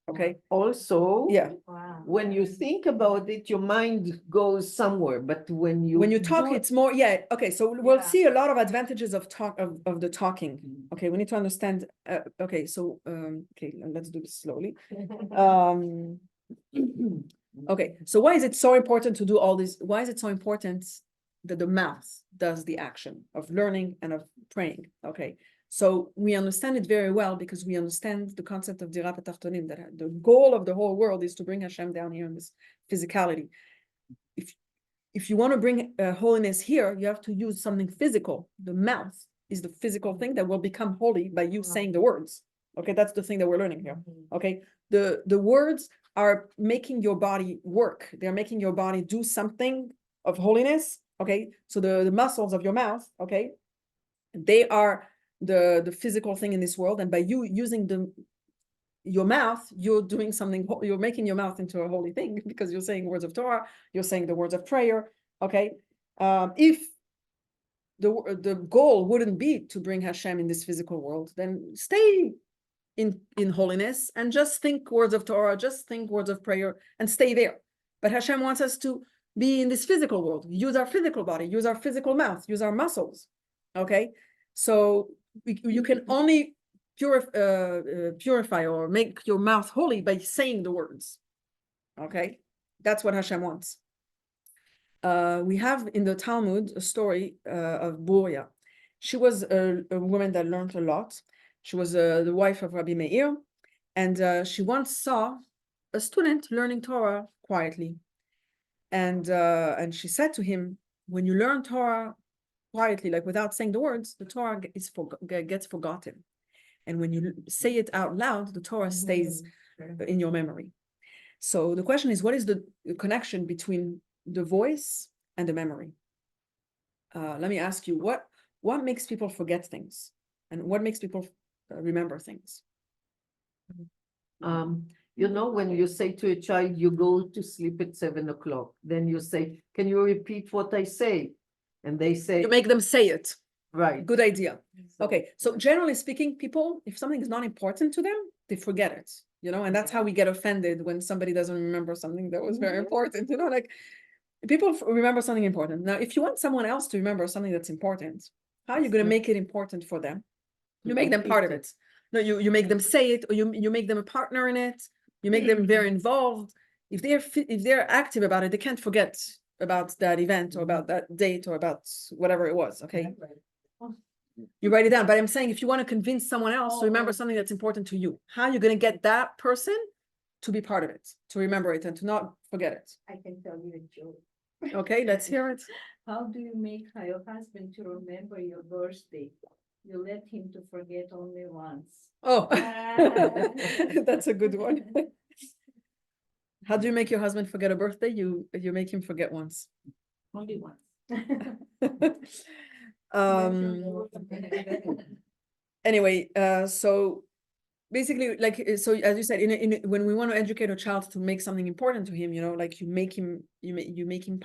Okay. Also, Yeah. Wow. when you think about it, your mind goes somewhere, but when you talk, do it's more, yeah. Okay, so we'll Yeah. see a lot of advantages of the talking. Okay, we need to understand. Okay, so okay, let's do this slowly. Okay, so why is it so important to do all this? Why is it so important that the mouth does the action of learning and of praying? Okay, so we understand it very well because we understand the concept of dirat hatachtonim, that the goal of the whole world is to bring Hashem down here in this physicality. If you want to bring holiness here, you have to use something physical. The mouth is the physical thing that will become holy by you saying the words. Okay, that's the thing that we're learning here. Okay, the words are making your body work. They're making your body do something of holiness. Okay, so the muscles of your mouth, okay, they are the physical thing in this world, and by you using your mouth, you're doing something, you're making your mouth into a holy thing because you're saying words of Torah, you're saying the words of prayer. Okay, if the goal wouldn't be to bring Hashem in this physical world, then stay in holiness and just think words of Torah, just think words of prayer and stay there. But Hashem wants us to be in this physical world, use our physical body, use our physical mouth, use our muscles. Okay, so you can only purify or make your mouth holy by saying the words. Okay, that's what Hashem wants. We have in the Talmud a story of Buria. She was a woman that learned a lot. She was the wife of Rabbi Meir, and she once saw a student learning Torah quietly. And she said to him, when you learn Torah quietly, like without saying the words, the Torah gets forgotten. And when you say it out loud, the Torah stays in your memory. So the question is, what is the connection between the voice and the memory? Let me ask you, what makes people forget things? And what makes people remember things? You know, when you say to a child, you go to sleep at 7 o'clock, then you say, can you repeat what I say? And they say, You make them say it. right. Good idea. Okay, so generally speaking, people, if something is not important to them, they forget it, you know, and that's how we get offended when somebody doesn't remember something that was very important, you know, like people remember something important. Now, if you want someone else to remember something that's important, how are you going to make it important for them? You make them part of it. No, you make them say it, or you make them a partner in it. You make them very involved. If they're active about it, they can't forget about that event or about that date or about whatever it was. Okay, you write it down. But I'm saying, if you want to convince someone else to remember something that's important to you, how are you going to get that person to be part of it, to remember it, and to not forget it? I can tell you a joke. Okay, let's hear it. How do you make your husband to remember your birthday? You let him to forget only once. Oh, that's a good one. How do you make your husband forget a birthday? You make him forget once. Only once. Anyway, so basically, like, so as you said, when we want to educate a child to make something important to him, you know, like you make him do it, you make him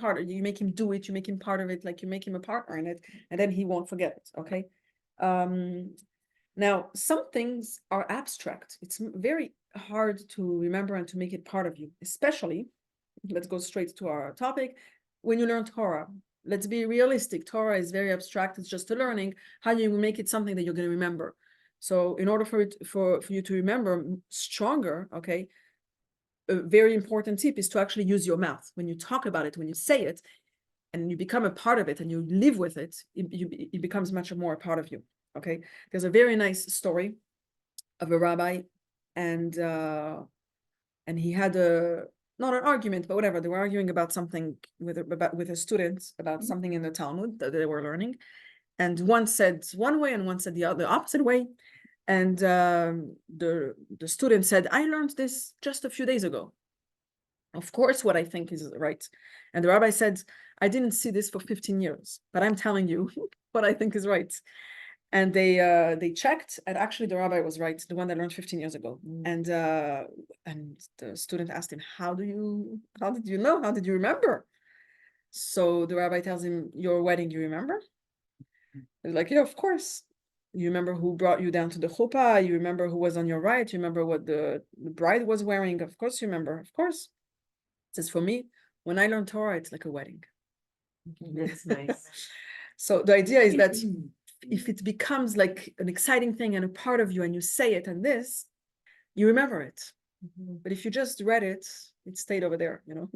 part of it, like you make him a partner in it, and then he won't forget it. Okay. Now, some things are abstract. It's very hard to remember and to make it part of you, especially, let's go straight to our topic, when you learn Torah. Let's be realistic. Torah is very abstract. It's just a learning. How do you make it something that you're going to remember? So in order for you to remember stronger, okay, a very important tip is to actually use your mouth. When you talk about it, when you say it, and you become a part of it and you live with it, it becomes much more a part of you. Okay, there's a very nice story of a rabbi, and he had not an argument, but whatever. They were arguing about something with a student about something in the Talmud that they were learning, and one said one way and one said the opposite way, and the student said, "I learned this just a few days ago. Of course, what I think is right." And the rabbi said, "I didn't see this for 15 years, but I'm telling you what I think is right." And they checked, and actually the rabbi was right, the one that learned 15 years ago. And the student asked him, how did you know? How did you remember? So the rabbi tells him, your wedding, you remember? He's like, yeah, of course. You remember who brought you down to the chuppah? You remember who was on your right? You remember what the bride was wearing? Of course you remember, of course. It says, for me, when I learn Torah, it's like a wedding. That's nice. So the idea is that if it becomes like an exciting thing and a part of you and you say it and this, you remember it. But if you just read it, it stayed over there, you know.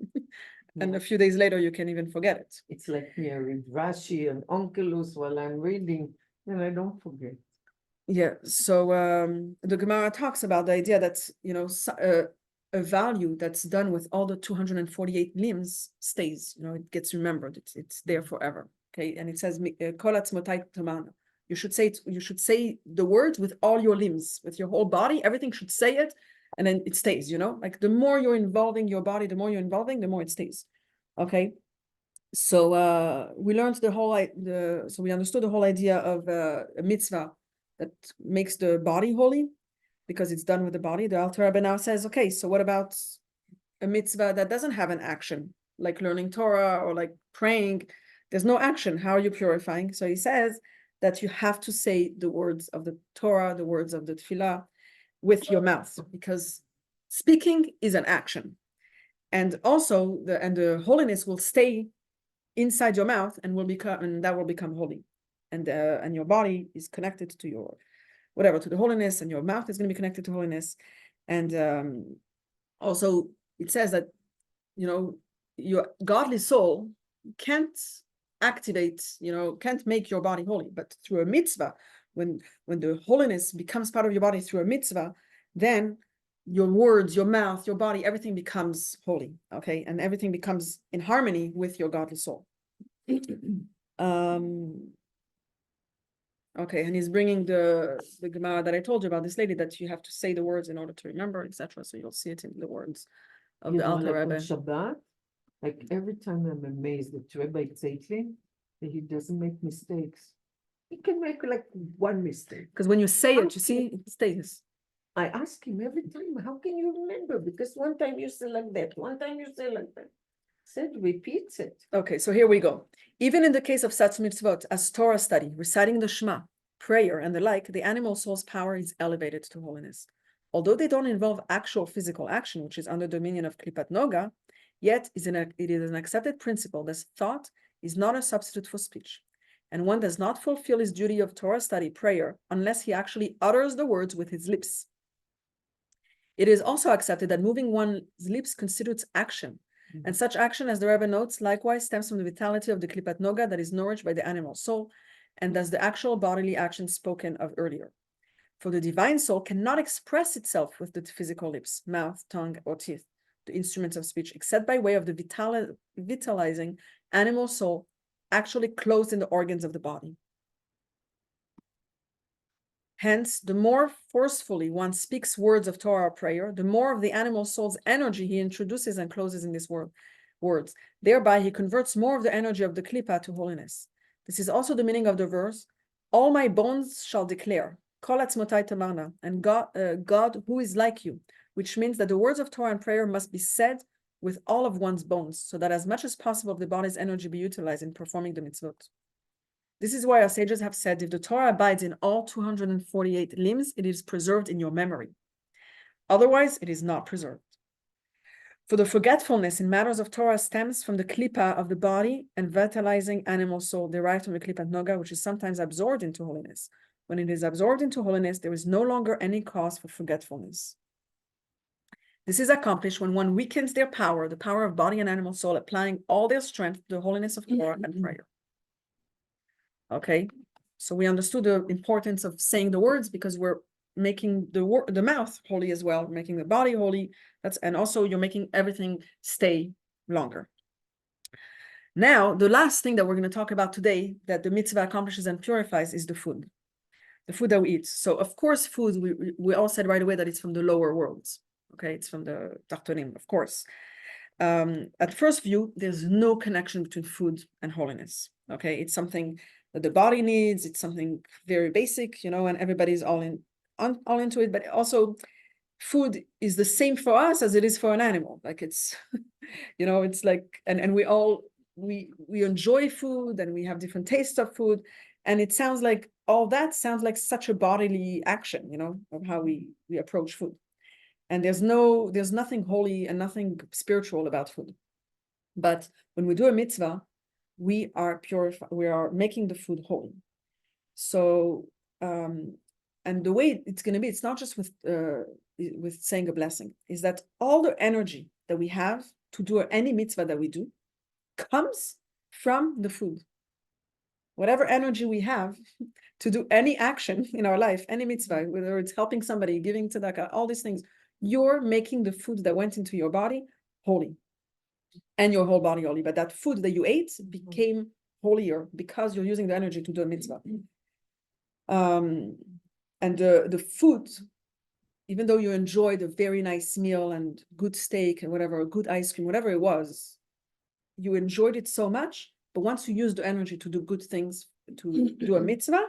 And a few days later, you can even forget it. It's like me, I read Rashi and Onkelos while I'm reading, and I don't forget. Yeah, so the Gemara talks about the idea that, you know, a value that's done with all the 248 limbs stays, you know, it gets remembered, it's there forever. Okay, and it says, You should say it, you should say the words with all your limbs, with your whole body. Everything should say it, and then it stays. Like the more you're involving your body, the more you're involving, the more it stays. Okay. So we learned so we understood the whole idea of a mitzvah that makes the body holy because it's done with the body. The Alter Rebbe now says, okay, so what about a mitzvah that doesn't have an action, like learning Torah or like praying? There's no action. How are you purifying? So he says that you have to say the words of the Torah, the words of the Tefillah with your mouth, because speaking is an action. And also the holiness will stay inside your mouth and that will become holy. And your body is connected to your to the holiness, and your mouth is going to be connected to holiness. And also it says that your godly soul can't activate, can't make your body holy, but through a mitzvah, when the holiness becomes part of your body through a mitzvah, then your words, your mouth, your body, everything becomes holy. Okay, and everything becomes in harmony with your godly soul. Okay, and he's bringing the Gemara that I told you about, this lady that you have to say the words in order to remember, etc. So you'll see it in the words of the Alter like on Rebbe. Shabbat, like every time I'm amazed that Rabbi Tzeitlin, that he doesn't make mistakes. He can make like one mistake. Because when you say it, you see, it stays. I ask him every time, how can you remember? Because one time you say like that, one time you say like that. Said repeats it. Okay, so here we go. Even in the case of Satz Mitzvot, as Torah study, reciting the Shema, prayer, and the like, the animal soul's power is elevated to holiness. Although they don't involve actual physical action, which is under dominion of Klipat Noga, yet it is an accepted principle that thought is not a substitute for speech. And one does not fulfill his duty of Torah study, prayer, unless he actually utters the words with his lips. It is also accepted that moving one's lips constitutes action. And such action, as the Rebbe notes, likewise stems from the vitality of the Klipat Noga that is nourished by the animal soul, and thus the actual bodily action spoken of earlier. For the divine soul cannot express itself with the physical lips, mouth, tongue, or teeth, the instruments of speech, except by way of the vitalizing animal soul actually closed in the organs of the body. Hence, the more forcefully one speaks words of Torah or prayer, the more of the animal soul's energy he introduces and closes in these words. Thereby, he converts more of the energy of the klipa to holiness. This is also the meaning of the verse, all my bones shall declare, kol atzmotai tamarna, and God, who is like you, which means that the words of Torah and prayer must be said with all of one's bones, so that as much as possible of the body's energy be utilized in performing the mitzvot. This is why our sages have said, if the Torah abides in all 248 limbs, it is preserved in your memory. Otherwise, it is not preserved. For the forgetfulness in matters of Torah stems from the klipa of the body and vitalizing animal soul derived from the klipat noga, which is sometimes absorbed into holiness. When it is absorbed into holiness, there is no longer any cause for forgetfulness. This is accomplished when one weakens their power, the power of body and animal soul, applying all their strength to the holiness of Torah and prayer. Okay, so we understood the importance of saying the words because we're making the mouth holy as well, making the body holy. And also you're making everything stay longer. Now, the last thing that we're going to talk about today that the mitzvah accomplishes and purifies is the food that we eat. So of course, food, we all said right away that it's from the lower worlds. Okay, it's from the Tartonim, of course. At first view, there's no connection between food and holiness. Okay, it's something that the body needs. It's something very basic, and everybody's all into it. But also, food is the same for us as it is for an animal. Like it's, it's like, and we enjoy food and we have different tastes of food, and it sounds like all that sounds like such a bodily action, of how we approach food. And there's nothing holy and nothing spiritual about food. But when we do a mitzvah, we are making the food holy. So, and the way it's going to be, it's not just with saying a blessing, is that all the energy that we have to do any mitzvah that we do comes from the food. Whatever energy we have to do any action in our life, any mitzvah, whether it's helping somebody, giving tzedakah, all these things, you're making the food that went into your body holy. And your whole body holy, but that food that you ate became holier because you're using the energy to do a mitzvah. And the food, even though you enjoyed a very nice meal and good steak and whatever, good ice cream, whatever it was, you enjoyed it so much, but once you use the energy to do good things, to do a mitzvah,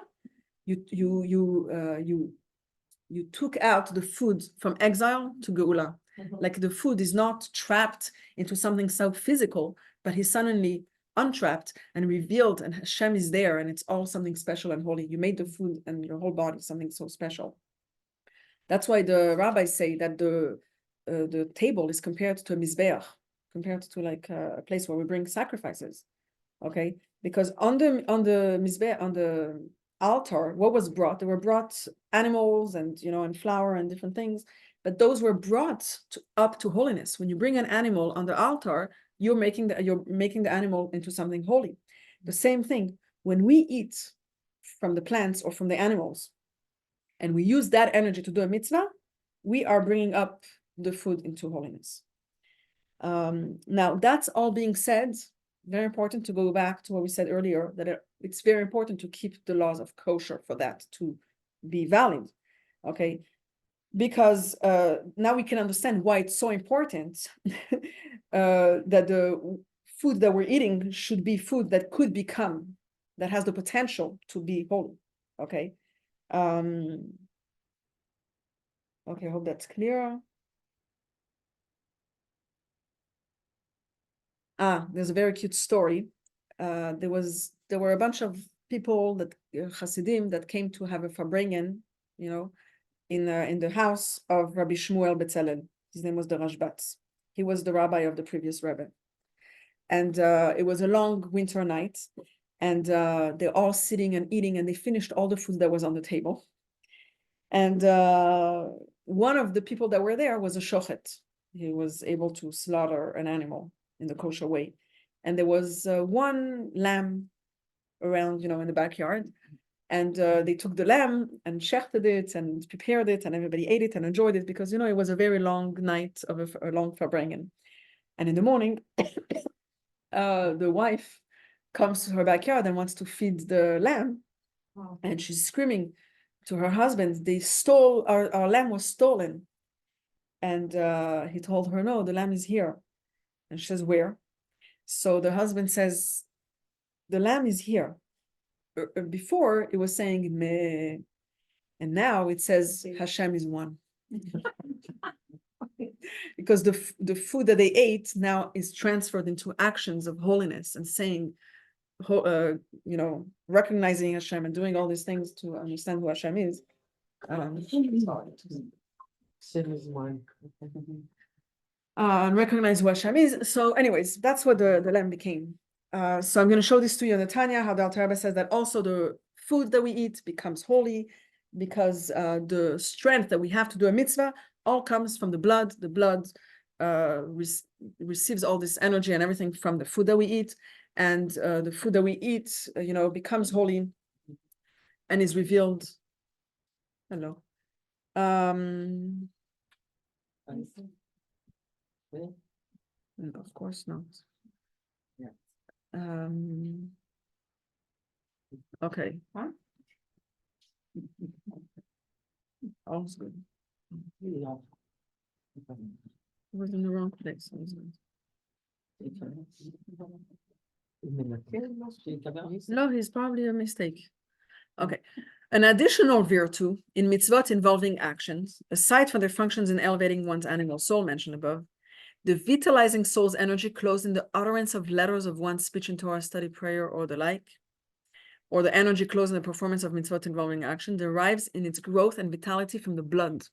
you took out the food from exile to geula. Like the food is not trapped into something so physical, but he's suddenly untrapped and revealed, and Hashem is there, and it's all something special and holy. You made the food and your whole body something so special. That's why the rabbis say that the table is compared to a mizbeach, compared to like a place where we bring sacrifices. Okay, because on the mizbeach, on the altar, what was brought? There were brought animals and and flour and different things, but those were brought up to holiness. When you bring an animal on the altar, you're making the animal into something holy. The same thing when we eat from the plants or from the animals, and we use that energy to do a mitzvah, we are bringing up the food into holiness. Now, that's all being said, very important to go back to what we said earlier, that it's very important to keep the laws of kosher for that to be valid, okay? Because now we can understand why it's so important that the food that we're eating should be food that could become, that has the potential to be holy, okay? Okay, I hope that's clear. There's a very cute story. There were a bunch of people that Hasidim that came to have a farbrengen, in the house of Rabbi Shmuel Betzalel. His name was the Rashbatz. He was the rabbi of the previous Rebbe. And it was a long winter night, and they're all sitting and eating, and they finished all the food that was on the table. And one of the people that were there was a shochet. He was able to slaughter an animal in the kosher way. And there was one lamb around, in the backyard. And they took the lamb and shechted it and prepared it, and everybody ate it and enjoyed it because, it was a very long night of a long farbrengen. And in the morning, the wife comes to her backyard and wants to feed the lamb. And she's screaming to her husband, they stole, our lamb was stolen. And he told her, no, the lamb is here. And she says, where? So the husband says, the lamb is here. Before it was saying meh, and now it says Hashem is one. Because the food that they ate now is transferred into actions of holiness and saying, recognizing Hashem and doing all these things to understand who Hashem is. Hashem is one. And recognize who Hashem is. So anyways, that's what the lamb became. So I'm going to show this to you in the Tanya, how the Alter Rebbe says that also the food that we eat becomes holy because the strength that we have to do a mitzvah all comes from the blood. The blood receives all this energy and everything from the food that we eat. And the food that we eat, becomes holy and is revealed. Hello. No, of course not. Okay. All's good. I was in the wrong place. No, he's probably a mistake. Okay. An additional virtue in mitzvot involving actions, aside from their functions in elevating one's animal soul mentioned above, the vitalizing soul's energy closed in the utterance of letters of one's speech in Torah study, prayer, or the like, or the energy closed in the performance of mitzvot involving action, derives in its growth and vitality from the blood,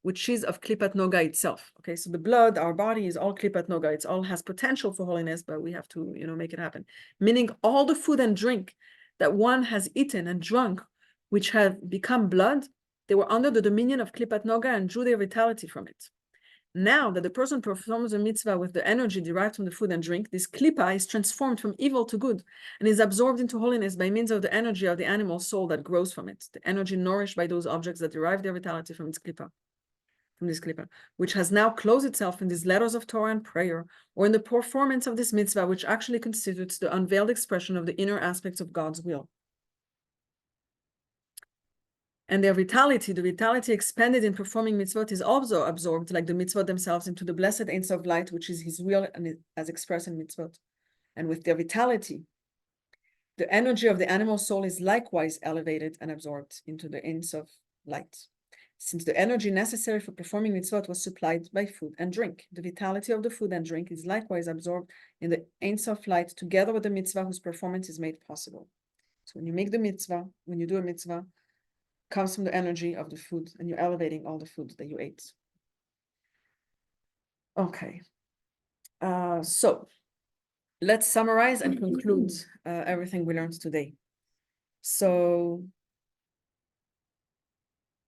which is of Klipat Noga itself. Okay, so the blood, our body is all Klipat Noga. It's all has potential for holiness, but we have to, make it happen. Meaning all the food and drink that one has eaten and drunk, which have become blood, they were under the dominion of Klipat Noga and drew their vitality from it. Now that the person performs a mitzvah with the energy derived from the food and drink, this klipa is transformed from evil to good and is absorbed into holiness by means of the energy of the animal soul that grows from it, the energy nourished by those objects that derive their vitality from its klipa, from this klipa, which has now closed itself in these letters of Torah and prayer, or in the performance of this mitzvah, which actually constitutes the unveiled expression of the inner aspects of God's will. And their vitality, the vitality expended in performing mitzvot is also absorbed, like the mitzvot themselves, into the blessed Ein Sof light, which is his will and as expressed in mitzvot. And with their vitality, the energy of the animal soul is likewise elevated and absorbed into the Ein Sof light. Since the energy necessary for performing mitzvot was supplied by food and drink, the vitality of the food and drink is likewise absorbed in the Ein Sof light together with the mitzvah whose performance is made possible. So when you make the mitzvah, when you do a mitzvah, comes from the energy of the food, and you're elevating all the food that you ate. Okay. So let's summarize and conclude everything we learned today. So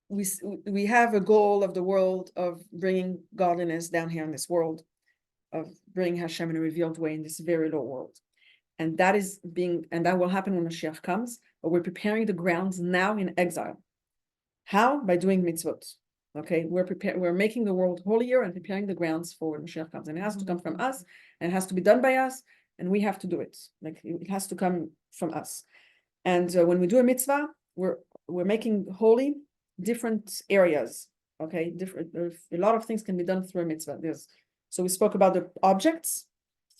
we have a goal of the world of bringing godliness down here in this world, of bringing Hashem in a revealed way in this very low world. And that will happen when Mashiach comes, but we're preparing the grounds now in exile. How? By doing mitzvot. Okay, we're making the world holier and preparing the grounds for when Mashiach comes. And it has to come from us, and it has to be done by us, and we have to do it. Like it has to come from us. And when we do a mitzvah, we're making holy different areas. Okay, a lot of things can be done through a mitzvah. So we spoke about the objects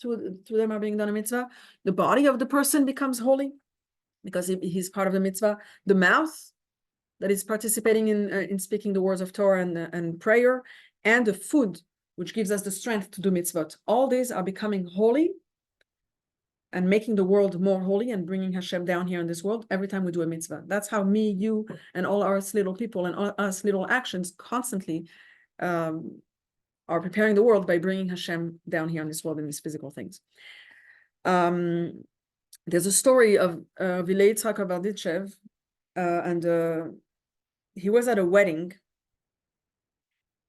through them are being done a mitzvah. The body of the person becomes holy because he's part of the mitzvah. The mouth that is participating in speaking the words of Torah and prayer, and the food, which gives us the strength to do mitzvot. All these are becoming holy and making the world more holy and bringing Hashem down here in this world every time we do a mitzvah. That's how me, you, and all our little people and all us little actions constantly are preparing the world by bringing Hashem down here in this world in these physical things. There's a story of Vilei Yitzhak Berditchev, and he was at a wedding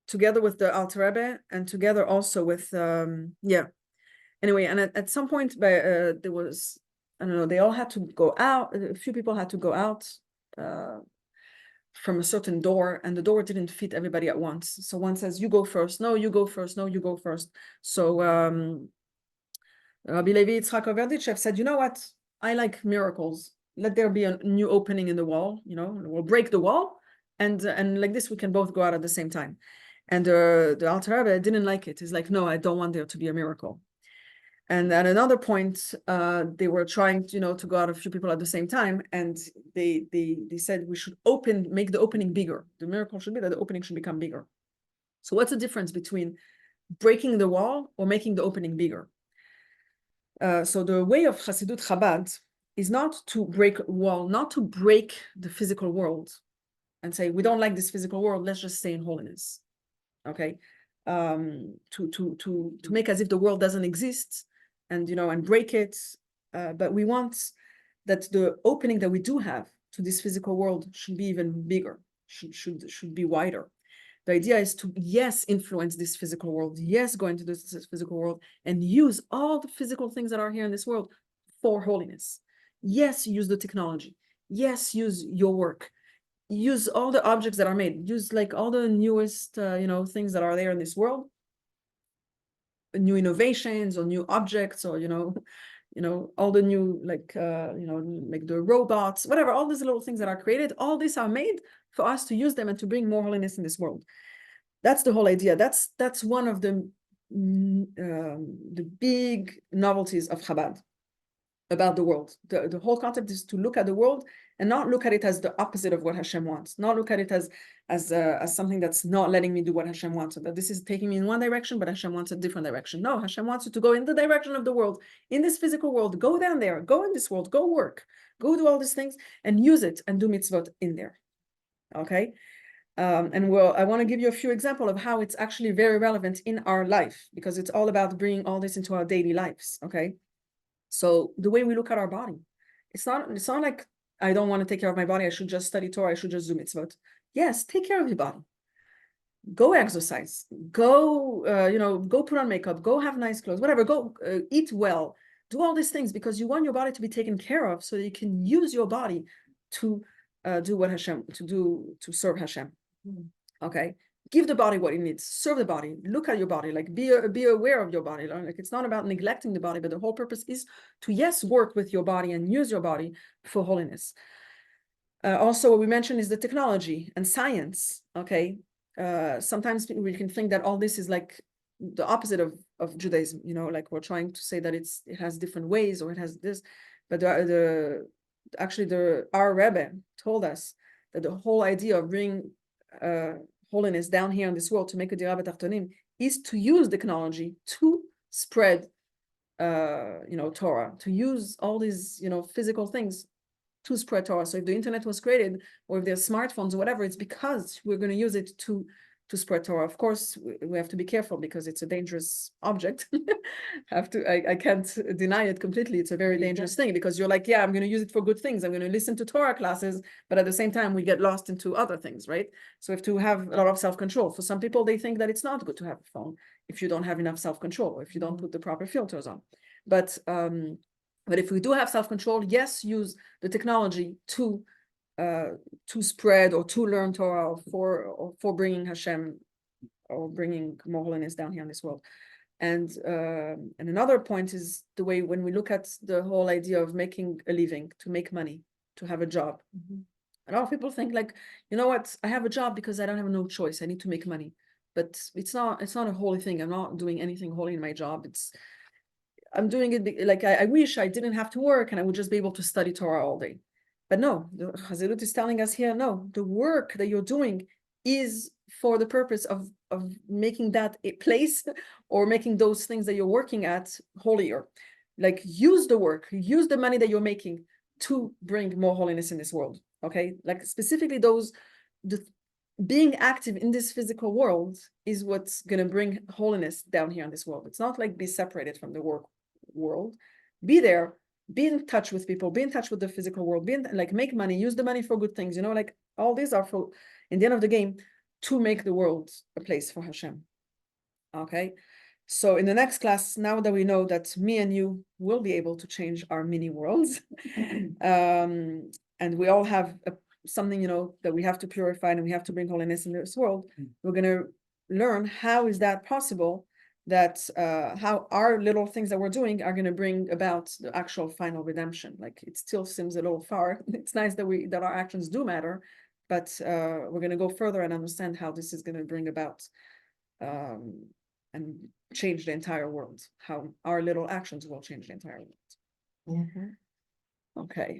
together with the Alter Rebbe and together also with anyway, and at some point there was, I don't know, they all had to go out, a few people had to go out from a certain door, and the door didn't fit everybody at once. So one says, you go first, no, you go first, no, you go first. So Rabbi Levi Yitzchak Berditchev said, you know what, I like miracles. Let there be a new opening in the wall, we'll break the wall, and like this we can both go out at the same time. And the Alter Rebbe didn't like it. He's like, no, I don't want there to be a miracle. And at another point, they were trying to go out a few people at the same time, and they said we should make the opening bigger. The miracle should be that the opening should become bigger. So what's the difference between breaking the wall or making the opening bigger? So the way of Hasidut Chabad is not to break a wall, not to break the physical world and say, we don't like this physical world, let's just stay in holiness. Okay? To make as if the world doesn't exist and break it. But we want that the opening that we do have to this physical world should be even bigger, should be wider. The idea is to, yes, influence this physical world, yes, go into this physical world and use all the physical things that are here in this world for holiness. Yes, use the technology. Yes, use your work. Use all the objects that are made. Use like all the newest, things that are there in this world. New innovations or new objects, or all the new like the robots, whatever. All these little things that are created. All these are made for us to use them and to bring more holiness in this world. That's the whole idea. That's one of the big novelties of Chabad about the world. The whole concept is to look at the world and not look at it as the opposite of what Hashem wants. Not look at it as something that's not letting me do what Hashem wants. So that this is taking me in one direction, but Hashem wants a different direction. No, Hashem wants you to go in the direction of the world, in this physical world. Go down there, go in this world, go work, go do all these things and use it and do mitzvot in there. Okay? I want to give you a few examples of how it's actually very relevant in our life, because it's all about bringing all this into our daily lives. Okay? So the way we look at our body, it's not like I don't want to take care of my body, I should just study Torah, I should just do mitzvot. Yes, take care of your body. Go exercise. Go, go put on makeup. Go have nice clothes. Whatever. Go eat well. Do all these things because you want your body to be taken care of, so that you can use your body to do what Hashem to serve Hashem. Okay. Give the body what it needs. Serve the body. Look at your body. Like be aware of your body. Like it's not about neglecting the body, but the whole purpose is to work with your body and use your body for holiness. Also, what we mentioned is the technology and science, okay? Sometimes we can think that all this is like the opposite of Judaism, you know, like we're trying to say that it has different ways or it has this, but our Rebbe told us that the whole idea of bringing holiness down here in this world to make a Dira B'Tachtonim is to use technology to spread Torah, to use all these, physical things to spread Torah. So if the internet was created, or if there's smartphones or whatever, it's because we're going to use it to spread Torah. Of course, we have to be careful because it's a dangerous object. I can't deny it completely. It's a very dangerous thing because you're like, yeah, I'm going to use it for good things. I'm going to listen to Torah classes, but at the same time, we get lost into other things, right? So we have to have a lot of self-control. For some people, they think that it's not good to have a phone if you don't have enough self-control, or if you don't put the proper filters on. But if we do have self-control, yes, use the technology to spread or to learn Torah or for bringing Hashem or bringing more holiness down here in this world. And another point is the way when we look at the whole idea of making a living, to make money, to have a job. A lot of people think like, you know what, I have a job because I don't have no choice. I need to make money. But it's not a holy thing. I'm not doing anything holy in my job. I'm doing it like I wish I didn't have to work and I would just be able to study Torah all day. But no, the Chazirut is telling us here, no, the work that you're doing is for the purpose of making that a place or making those things that you're working at holier. Like use the work, use the money that you're making to bring more holiness in this world. Okay, like specifically being active in this physical world is what's going to bring holiness down here in this world. It's not like be separated from the work world. Be there, be in touch with people, be in touch with the physical world, make money, use the money for good things, like all these are for, in the end of the game, to make the world a place for Hashem. Okay, so in the next class, now that we know that me and you will be able to change our mini worlds, and we all have something, that we have to purify and we have to bring holiness in this world, we're going to learn how is that possible, that how our little things that we're doing are going to bring about the actual final redemption. Like it still seems a little far. It's nice that our actions do matter, but we're going to go further and understand how this is going to bring about and change the entire world, how our little actions will change the entire world. Okay.